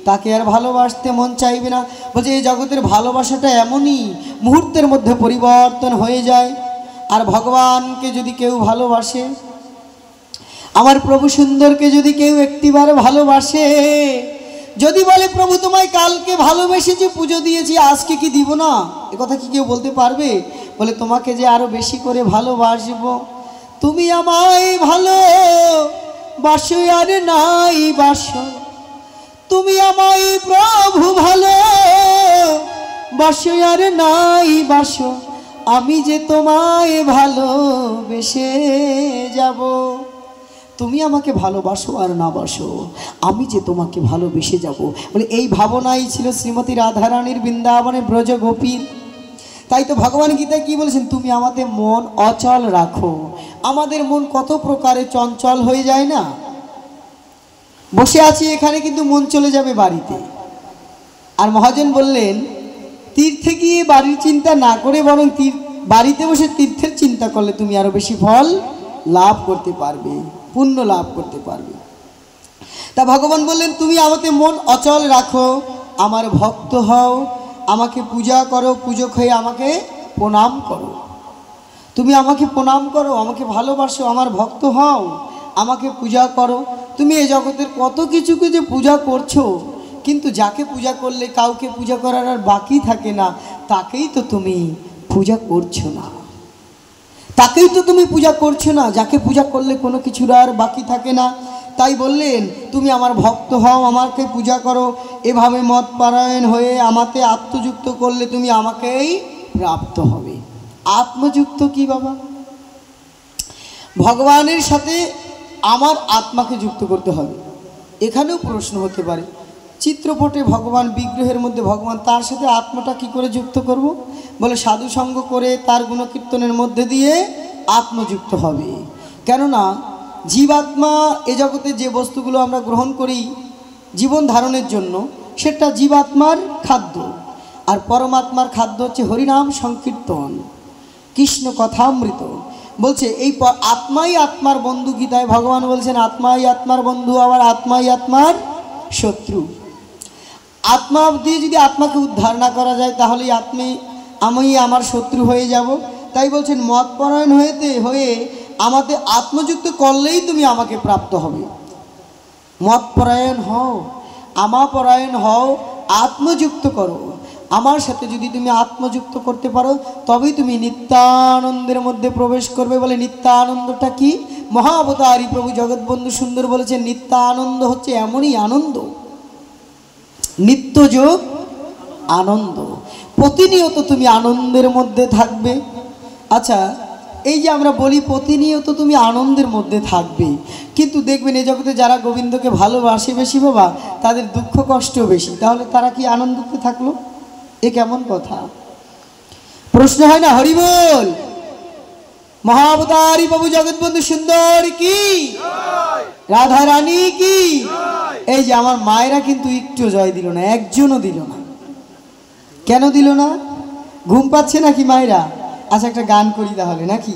তাকে আর ভালোবাসতে মন চাইবে না। বলছে এই জগতের ভালোবাসাটা এমনই মুহূর্তের মধ্যে পরিবর্তন হয়ে যায়। আর ভগবানকে যদি কেউ ভালোবাসে, আমার প্রভু সুন্দরকে যদি কেউ একটিবার ভালোবাসে, যদি বলে প্রভু তোমায় কালকে ভালোবেসেছি, পুজো দিয়েছি, আজকে কি দিব না, এ কথা কি কেউ বলতে পারবে? বলে তোমাকে যে আরো বেশি করে ভালোবাসবো। তুমি আমায় ভালোবাসো আর নাই বাসো, তুমি আমায় প্রভু ভালোবাসো আর নাই বাসো, আমি যে তোমায় ভালোবেসে যাব। তুমি আমাকে ভালোবাসো আর না বাসো, আমি যে তোমাকে ভালোবেসে যাব। বলে এই ভাবনাই ছিল শ্রীমতী রাধারানীর বৃন্দাবনের ব্রজ গোপীর। তাই তো ভগবান গীতায় কি বলেছেন? তুমি আমাদের মন অচল রাখো। আমাদের মন কত প্রকারে চঞ্চল হয়ে যায় না? বসে আছি এখানে কিন্তু মন চলে যাবে বাড়িতে। আর মহাজন বললেন তীর্থে গিয়ে বাড়ির চিন্তা না করে বরং বাড়িতে বসে তীর্থের চিন্তা করলে তুমি আরো বেশি ফল লাভ করতে পারবে, পুণ্য লাভ করতে পারবে। তা ভগবান বললেন তুমি আমাদের মন অচল রাখো, আমার ভক্ত হও, আমাকে পূজা করো, পূজক হয়ে আমাকে প্রণাম করো। তুমি আমাকে প্রণাম করো, আমাকে ভালোবাসো, আমার ভক্ত হও, আমাকে পূজা করো। তুমি এই জগতের কত কিছুকে যে পূজা করছো, কিন্তু যাকে পূজা করলে কাউকে পূজা করার আর বাকি থাকে না, তাকেই তো তুমি পূজা করছো না, তাকেই তো তুমি পূজা করছো না, যাকে পূজা করলে কোনো কিছুর আর বাকি থাকে না। তাই বললেন তুমি আমার ভক্ত হও, আমাকে পূজা করো। এভাবে মত পারায়ণ হয়ে আমাকে আত্মযুক্ত করলে তুমি আমাকেই প্রাপ্ত হবে। আত্মযুক্ত কি বাবা? ভগবানের সাথে আমার আত্মাকে যুক্ত করতে হবে। এখানেও প্রশ্ন হতে পারে, চিত্রপটে ভগবান, বিগ্রহের মধ্যে ভগবান, তার সাথে আত্মাটা কি করে যুক্ত করব? বলে সাধু সঙ্গ করে তার গুণকীর্তনের মধ্যে দিয়ে আত্মযুক্ত হবে। কেননা জীবাত্মা এ জগতে যে বস্তুগুলো আমরা গ্রহণ করি জীবন ধারণের জন্য, সেটা জীবাত্মার খাদ্য, আর পরমাত্মার খাদ্য হচ্ছে হরিনাম সংকীর্তন, কৃষ্ণ কথামৃত। বলছে এই আত্মাই আত্মার বন্ধু, গীতায় ভগবান বলছেন আত্মাই আত্মার বন্ধু, আবার আত্মাই আত্মার শত্রু। আত্মা দিয়ে যদি আত্মাকে উদ্ধার না করা যায় তাহলে আমি আমার শত্রু হয়ে যাব। তাই বলছেন মতপরায়ণ হয়ে আমাদের আত্মযুক্ত করলেই তুমি আমাকে প্রাপ্ত হবে। মতপরায়ণ হও, আমাপরায়ণ হও, আত্মযুক্ত করো। আমার সাথে যদি তুমি আত্মযুক্ত করতে পারো তবেই তুমি নিত্যানন্দের মধ্যে প্রবেশ করবে। বলে নিত্যানন্দটা কি? মহাবতারী প্রভু জগৎবন্ধু সুন্দর বলেছেন নিত্যানন্দ হচ্ছে এমনই আনন্দ, নিত্যযোগ আনন্দ। প্রতিনিয়ত তুমি আনন্দের মধ্যে থাকবে। আচ্ছা, এই যে আমরা বলি প্রতিনিয়ত তুমি আনন্দের মধ্যে থাকবে, কিন্তু দেখবেন এই জগতে যারা গোবিন্দকে ভালোবাসে বেশি বাবা, তাদের দুঃখ কষ্ট বেশি। তাহলে তারা কি আনন্দতে থাকলো? এ কেমন কথা? প্রশ্ন হয় না? হরি বল। মহাবতারী প্রভু জগৎবন্ধু সুন্দর কি, রাধা রানী কি। এই যে আমার মায়েরা কিন্তু একটু জয় দিল না, একজনও দিল না। কেন দিল না? ঘুম পাচ্ছে নাকি মায়েরা? আচ্ছা একটা গান করি তাহলে নাকি?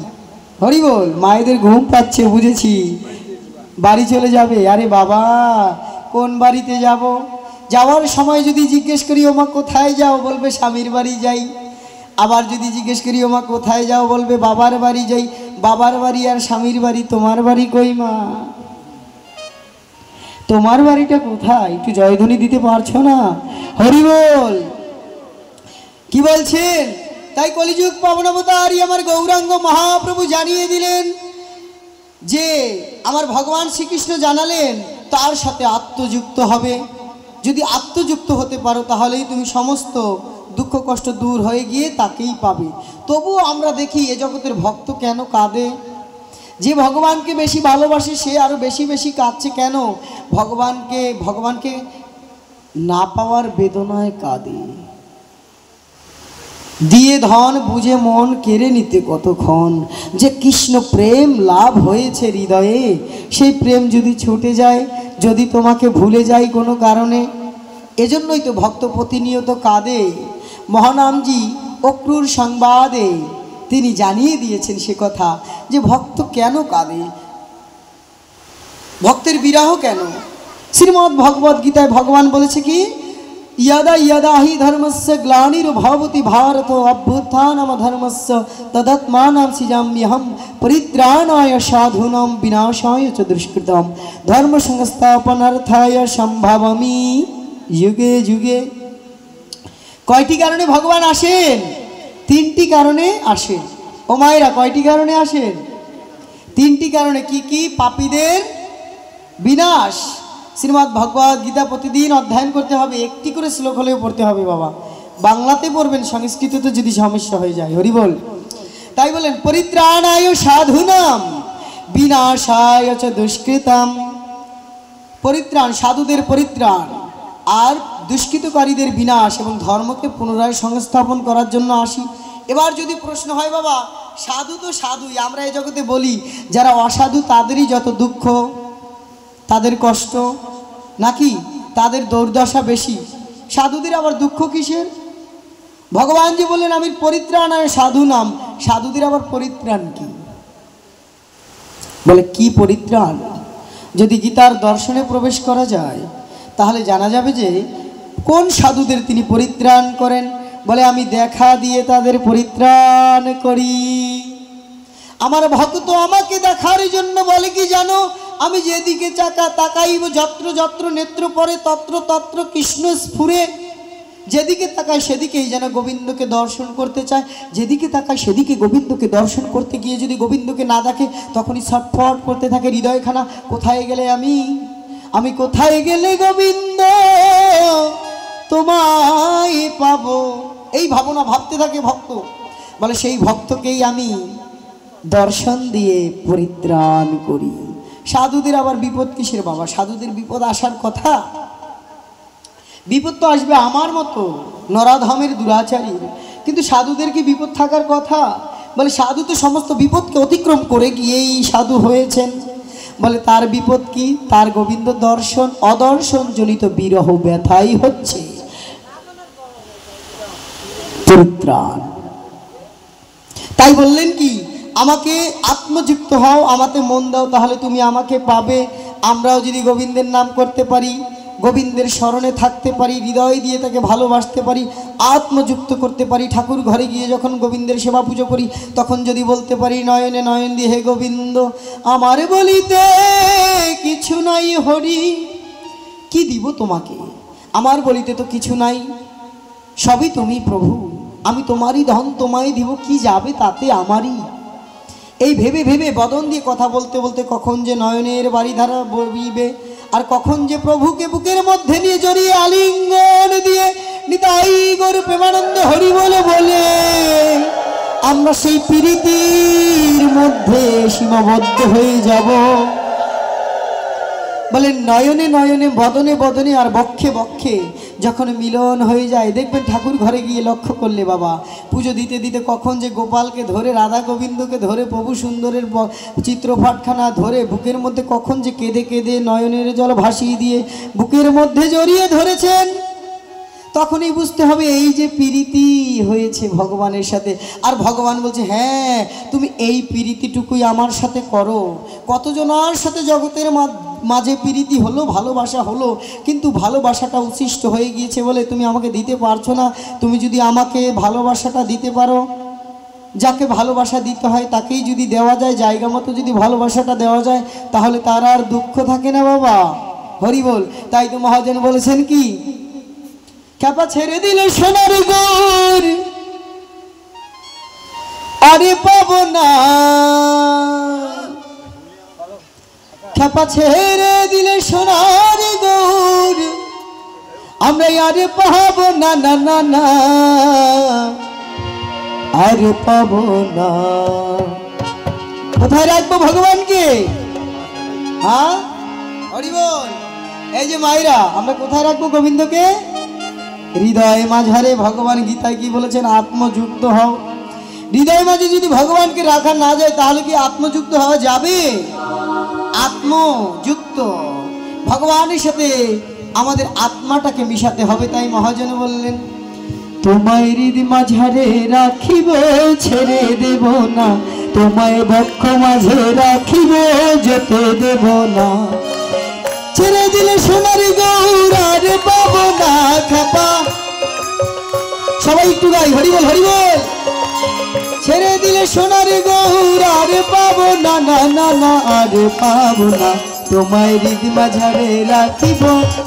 হরি বল। মায়েদের ঘুম পাচ্ছে বুঝেছি, বাড়ি চলে যাবে। আরে বাবা, কোন বাড়িতে যাব? যাওয়ার সময় যদি জিজ্ঞেস করি ওমা কোথায় যাও, বলবে স্বামীর বাড়ি যাই। আবার যদি জিজ্ঞেস করি ওমা কোথায় যাও, বলবে বাবার বাড়ি যাই। বাবার বাড়ি আর স্বামীর বাড়ি, তোমার বাড়ি কই মা? তোমার বাড়িটা কোথায়? একটু জয়ধ্বনি দিতে পারছো না? হরি বল। কি বলছেন? তাই কলিযুগ পাবনাবতারী আমার গৌরাঙ্গ মহাপ্রভু জানিয়ে দিলেন যে আমার ভগবান শ্রীকৃষ্ণ জানালেন তার সাথে আত্মযুক্ত হবে। যদি আত্মযুক্ত হতে পারো তাহলেই তুমি সমস্ত দুঃখ কষ্ট দূর হয়ে গিয়ে তাকেই পাবে। তবুও আমরা দেখি এ জগতের ভক্ত কেন কাঁদে? যে ভগবানকে বেশি ভালোবাসে সে আরো বেশি বেশি কাঁদছে কেন? ভগবানকে না পাওয়ার বেদনায় কাঁদে। দিয়ে ধন বুঝে মন কেড়ে নিতে কতক্ষণ, যে কৃষ্ণ প্রেম লাভ হয়েছে হৃদয়ে, সেই প্রেম যদি ছুটে যায়, যদি তোমাকে ভুলে যায় কোনো কারণে। এজন্যই তো ভক্ত প্রতিনিয়ত কাঁদে। মহানামজি অক্রূর সংবাদে তিনি জানিয়ে দিয়েছেন সে কথা, যে ভক্ত কেন কাঁদে, ভক্তের বিরহ কেন। শ্রীমদ্ ভগবদ গীতায় ভগবান বলেছে কি, यदा यदा हि धर्मस्य ग्लानिर्भवति भारत अभ्युत्थानम धर्मस्य तदात्मानं सृजाम्यहं परित्राणाय साधूनां विनाशाय च दुष्कृतां धर्म संस्थापनार्थाय सम्भवामि युगे युगे। কয়টি কারণে ভগবান আসেন? তিনটি কারণে আসেন। ও মায়েরা, কয়টি কারণে আসেন? তিনটি কারণে। কি কি? পাপীদের বিনাশ। শ্রীমদ্ ভগবদ গীতা প্রতিদিন অধ্যয়ন করতে হবে, একটি করে শ্লোক হলেও পড়তে হবে বাবা। বাংলাতে পড়বেন, সংস্কৃততে যদি সমস্যা হয়ে যায়। হরি বল। তাই বলেন পরিত্রাণায় সাধুনাম বিনাশায় চ দুষ্কৃতাম। পরিত্রাণ, সাধুদের পরিত্রাণ আর দুষ্কৃতকারীদের বিনাশ এবং ধর্মকে পুনরায় সংস্থাপন করার জন্য আসি। এবার যদি প্রশ্ন হয় বাবা, সাধু তো সাধুই, আমরা এই জগতে বলি যারা অসাধু তাদেরই যত দুঃখ, তাদের কষ্ট, নাকি তাদের দুর্দশা বেশি। সাধুদের আবার দুঃখ কিসের? ভগবান যে বললেন আমি পরিত্রাণ আর সাধু নাম, সাধুদের আবার পরিত্রাণ কি? বলে কি পরিত্রাণ? যদি গীতার দর্শনে প্রবেশ করা যায় তাহলে জানা যাবে যে কোন সাধুদের তিনি পরিত্রাণ করেন। বলে আমি দেখা দিয়ে তাদের পরিত্রাণ করি। আমার ভক্ত আমাকে দেখার জন্য বলে কি জানো, আমি যেদিকে তাকাইব যত্র যত্র নেত্র পরে তত্র তত্র কৃষ্ণ স্ফুরে। যেদিকে তাকায় সেদিকেই যেন গোবিন্দকে দর্শন করতে চায়, যেদিকে তাকায় সেদিকে গোবিন্দকে দর্শন করতে গিয়ে যদি গোবিন্দকে না দেখে তখনই ছটফট করতে থাকে হৃদয়খানা, কোথায় গেলে আমি কোথায় গেলে গোবিন্দ তোমায় পাবো, এই ভাবনা ভাবতে থাকে ভক্ত। বলে সেই ভক্তকেই আমি দর্শন দিয়ে পরিত্রাণ করি। সাধুদের আবার বিপদ কিসের বাবা? সাধুদের বিপদ আসার কথা? বিপদ তো আসবে আমার মতো নরাধমের দুরাচারীর, কিন্তু সাধুদের কি বিপদ থাকার কথা? বলে সাধু তো সমস্ত বিপদকে অতিক্রম করে গিয়েই সাধু হয়েছেন। বলে তার বিপদ কি? তার গোবিন্দ দর্শন অদর্শন জনিত বিরহ ব্যথাই হচ্ছে পরিত্রাণ। তাই বললেন কি, আমাকে আত্মযুক্ত হও, আমাতে মন দাও, তাহলে তুমি আমাকে পাবে। আমরাও যদি গোবিন্দের নাম করতে পারি, গোবিন্দের স্মরণে থাকতে পারি, হৃদয় দিয়ে তাকে ভালোবাসতে পারি, আত্মযুক্ত করতে পারি, ঠাকুর ঘরে গিয়ে যখন গোবিন্দের সেবা পুজো করি তখন যদি বলতে পারি নয়নে নয়ন দিয়ে, হে গোবিন্দ আমার বলিতে কিছু নাই হরি, কি দিব তোমাকে, আমার বলিতে তো কিছু নাই, সবই তুমি প্রভু, আমি তোমারই ধন, তোমায় দিব, কি যাবে তাতে আমারই। এই ভেবে ভেবে বদন দিয়ে কথা বলতে বলতে কখন যে নয়নের বাড়িধারা বইবে, আর কখন যে প্রভুকে বুকের মধ্যে নিয়ে জড়িয়ে আলিঙ্গন দিয়ে নিতাই গৌর প্রেমানন্দে হরি বলে বলে আমরা সেই প্রীতির মধ্যে সীমাবদ্ধ হয়ে যাব। বলে নয়নে নয়নে বদনে বদনে আর বক্ষে বক্ষে যখন মিলন হয়ে যায়, দেখবেন ঠাকুর ঘরে গিয়ে লক্ষ্য করলে বাবা পুজো দিতে দিতে কখন যে গোপালকে ধরে, রাধা গোবিন্দকে ধরে, প্রভু সুন্দরের চিত্রপাটখানা ধরে বুকের মধ্যে কখন যে কেঁদে কেঁদে নয়নের জল ভাসিয়ে দিয়ে বুকের মধ্যে জড়িয়ে ধরেছেন, তখনই বুঝতে হবে এই যে প্রীতি হয়েছে ভগবানের সাথে। আর ভগবান বলছে হ্যাঁ তুমি এই প্রীতিটুকুই আমার সাথে করো। কতজনার সাথে জগতের মাঝে প্রীতি হলো, ভালোবাসা হলো, কিন্তু ভালোবাসাটা উচ্ছিষ্ট হয়ে গিয়েছে বলে তুমি আমাকে দিতে পারছো না। তুমি যদি আমাকে ভালোবাসাটা দিতে পারো, যাকে ভালোবাসা দিতে হয় তাকেই যদি দেওয়া যায়, জায়গা মতো যদি ভালোবাসাটা দেওয়া যায়, তাহলে তার আর দুঃখ থাকে না বাবা, হরি বল। তাই তো মহাজন বলেছেন কি, খ্যাপা ছেড়ে দিলে সোনার গৌর আরে পাবো না, খ্যাপা ছেড়ে দিলে সোনার গৌর আমরা আরে পাবো না, না না না আরে পাবো না। কোথায় রাখবো ভগবানকে? হ্যাঁ হরি বল। এই যে মায়েরা, আমরা কোথায় রাখবো গোবিন্দকে? হৃদয় মাঝারে। ভগবান গীতায় কি বলেছেন? আত্মযুক্ত হও। হৃদয় মাঝে যদি ভগবানকে রাখা না যায় তাহলে কি আত্মযুক্ত হওয়া যাবে? আত্মযুক্ত ভগবানের সাথে আমাদের আত্মাটাকে মিশাতে হবে। তাই মহাজন বললেন তোমায় হৃদ মাঝারে রাখিব, ছেড়ে দেব না, তোমায় বক্ষ মাঝে রাখিব, যেতে দেব না। ছেড়ে দিলে সোনার গৌর আর পাবো না খ্যাপা। সবাই একটু গাই হরি বল, হরি বল। ছেড়ে দিলে সোনার গৌর আর পাবো না, না না না আর পাবো না। তোমায় হৃদ মাঝারে রাখিব,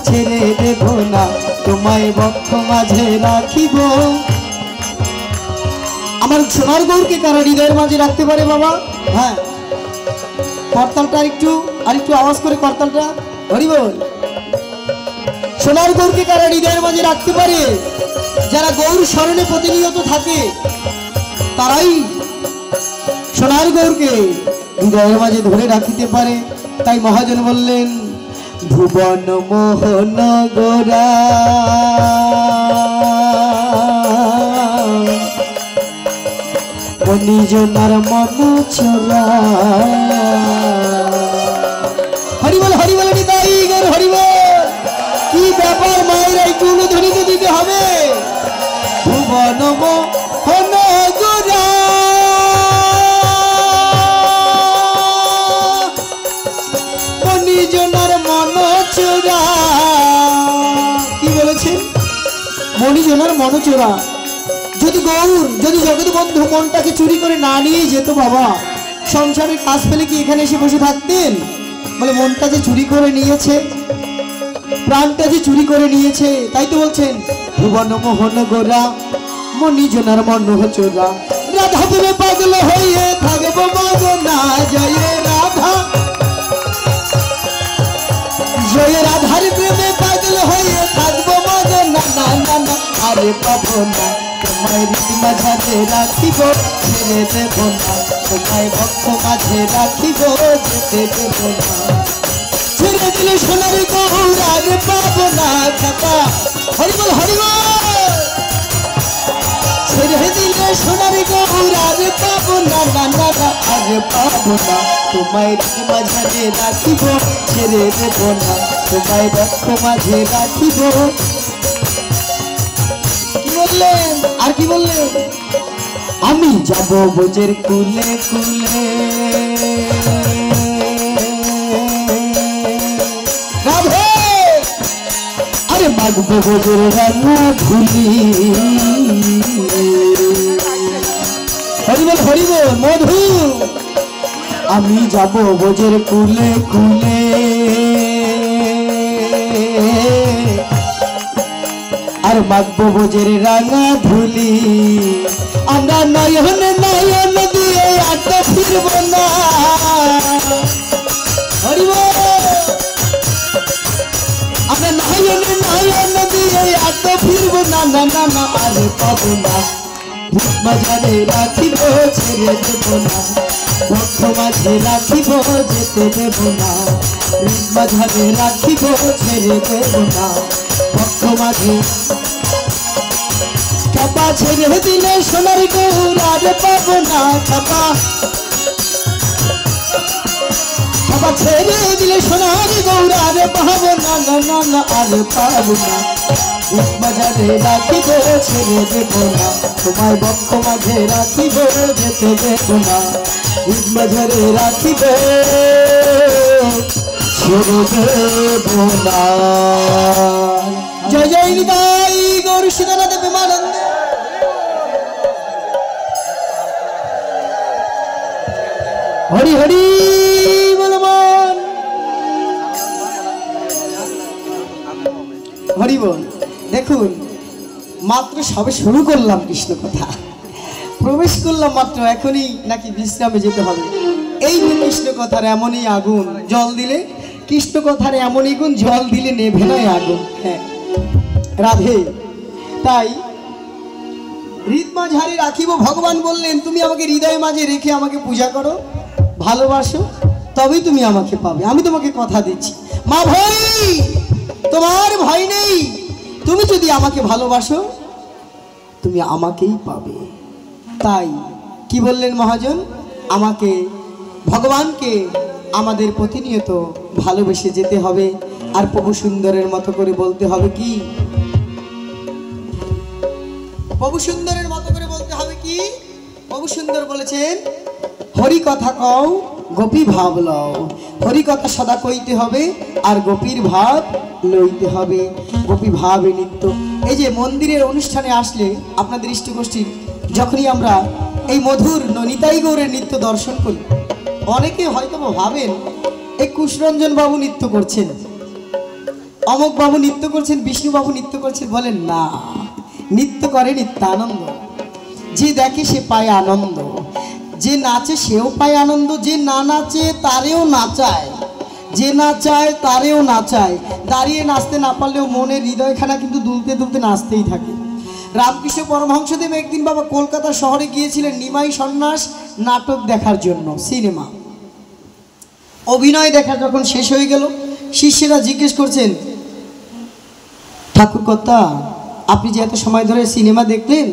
ছেড়ে দেব না, তোমায় বক্ষ মাঝে রাখিব। আমার সোনার গৌরকে কারা হৃদয়ের মাঝে রাখতে পারে বাবা? হ্যাঁ, করতালটা আরেকটু আওয়াজ করে করতালটা, হরি বল। সোনার গৌরকে কারা হৃদয়ের মাঝে রাখতে পারে? যারা গৌর স্মরণে প্রতিনিয়ত থাকে তারাই সোনার গৌরকে হৃদয়ের মাঝে ধরে রাখিতে পারে। তাই মহাজন বললেন ভুবন মোহন গোরা নিজনার মন ছোড়া। হরি বল, হরি বল, নিতাই গৌর হরি বল। কি ব্যাপার মায়েরা, একটু অনুধ্বনি তো দিতে হবে। ভুবন মোহন গোরা মণিজনার মন চোরা। কি বলেছেন? মণিজনার মন চোরা। যদি জগৎ বন্ধু মনটাকে চুরি করে না নিয়ে যেত বাবা, সংসারের কাজ ফেলে কি এখানে এসে বসে থাকতেন? বলে মনটা যে চুরি করে নিয়েছে, প্রাণটা যে চুরি করে নিয়েছে। তাই তো বলছেন ভুবন মোহন গোরা মণিজনার মন চোরা। রাধা বলে পাগল হয়ে থাকবো মগনা, জয় রাধা, জয় রাধার প্রেমে পাগল হয়ে থাকবো মগনা, না না না আরে পাবো না। তোমায় হৃদ মাঝে রাখিব, ছেড়ে দেব না, তোমায় ভক্ত মাঝে রাখিব, যেতে দেব না। ছেড়ে দিলে সোনার গৌর আর পাবো না খ্যাপা। হরি বল, হরি বল। ছেড়ে দিলে সোনার সোনারি গৌরার পাবো না না না না আর পাবো না তোমায় মাঝে রাখিব ছেড়ে দেব না তোমায় রক্ষ মাঝে রাখিব কি বললেন আর কি বললেন আমি যাব বোঝের কুলে কুলে রাধে আরে মাগবো বোঝের রাঙা ধুলি হরিবল হরিবল মধু আমি যাব বোঝের কুলে কুলে আর মাগবো বোঝের রাঙা ধুলি আমরা নয়ন নয়ন দিয়ে আটটা ফিরব না হরিবল আমরা নয়ন নয়ন দিয়ে আটটা ফিরব না না না না আর পাবো না মাঝে রাখিব ছেড়ে দেব না বক্ষ মাঝে রাখিব যেতে দেব না মাঝে রাখিব ছেড়ে দেব না বক্ষ মাঝে চাপা ছেড়ে দিলে সোনার গৌরার পাবো না চাপা চাপা ছেড়ে দিলে সোনার গৌরার পাবো না না না না আর পাবো না বাজারে রাখিব ছেড়ে দেব না তোমার বক্ষ মাঝে রাখিব যেতে দেব না বাজারে রাখিব ছেড়ে দেব না জয় জয় নিতাই গৌর সীতানাথ প্রেমানন্দে হরি হরি বলবান হরি বল দেখুন মাত্র সবে শুরু করলাম কৃষ্ণ কথা প্রবেশ করলাম মাত্র এখনই নাকি বিশ্রামে যেতে হবে এই কৃষ্ণ কথার এমনই আগুন জল দিলে কৃষ্ণ কথার এমনই গুণ জল দিলে নেভে নয় আগুন হ্যাঁ রাধে তাই হৃদ মাঝারে রাখিব ভগবান বললেন তুমি আমাকে হৃদয় মাঝে রেখে আমাকে পূজা করো ভালোবাসো তবেই তুমি আমাকে পাবে আমি তোমাকে কথা দিচ্ছি মা ভাই তোমার ভয় নেই তুমি যদি আমাকে ভালোবাসো তুমি আমাকেই পাবে তাই কি বললেন মহাজন আমাকে ভগবানকে আমাদের প্রতিনিয়ত ভালোবেসে যেতে হবে আর প্রভু সুন্দরের মতো করে বলতে হবে কি প্রভু সুন্দরের মতো করে বলতে হবে কি প্রভু সুন্দর বলেছেন হরি কথা কও গোপী ভাব লও হরি কথা সদা কইতে হবে আর গোপীর ভাব লইতে হবে গোপী ভাবে নিত্য এই যে মন্দিরের অনুষ্ঠানে আসলে আপনাদের ইষ্টগোষ্ঠীর যখনই আমরা এই মধুর নিতাই গৌরের নৃত্য দর্শন করি অনেকে হয়তো ভাবেন এই কুশরঞ্জন বাবু নৃত্য করছেন অমক বাবু নৃত্য করছেন বিষ্ণু বাবু নৃত্য করছেন বলেন না নৃত্য করে নিত্যানন্দ যে দেখে সে পায় আনন্দ যে নাচে সেও পায় আনন্দ যে না নাচে তারেও নাচায় যে নাচায় তারেও নাচায় দাঁড়িয়ে নাচতে না পারলেও মনের হৃদয়খানা কিন্তু দুলতে দুলতে নাচতেই থাকে রামকৃষ্ণ পরমহংসদেব একদিন বাবা কলকাতা শহরে গিয়েছিলেন নিমাই সন্ন্যাস নাটক দেখার জন্য সিনেমা অভিনয় দেখা যখন শেষ হয়ে গেল শিষ্যরা জিজ্ঞেস করছেন ঠাকুরকর্তা আপনি যে এত সময় ধরে সিনেমা দেখলেন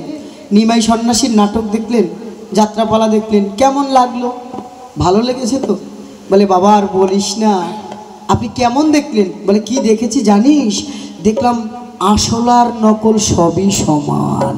নিমাই সন্ন্যাসীর নাটক দেখলেন যাত্রাপালা দেখলেন কেমন লাগলো ভালো লেগেছে তো বলে বাবা আর বলিস না আপনি কেমন দেখলেন বলে কি দেখেছি জানিস দেখলাম আসল আর নকল সবই সমান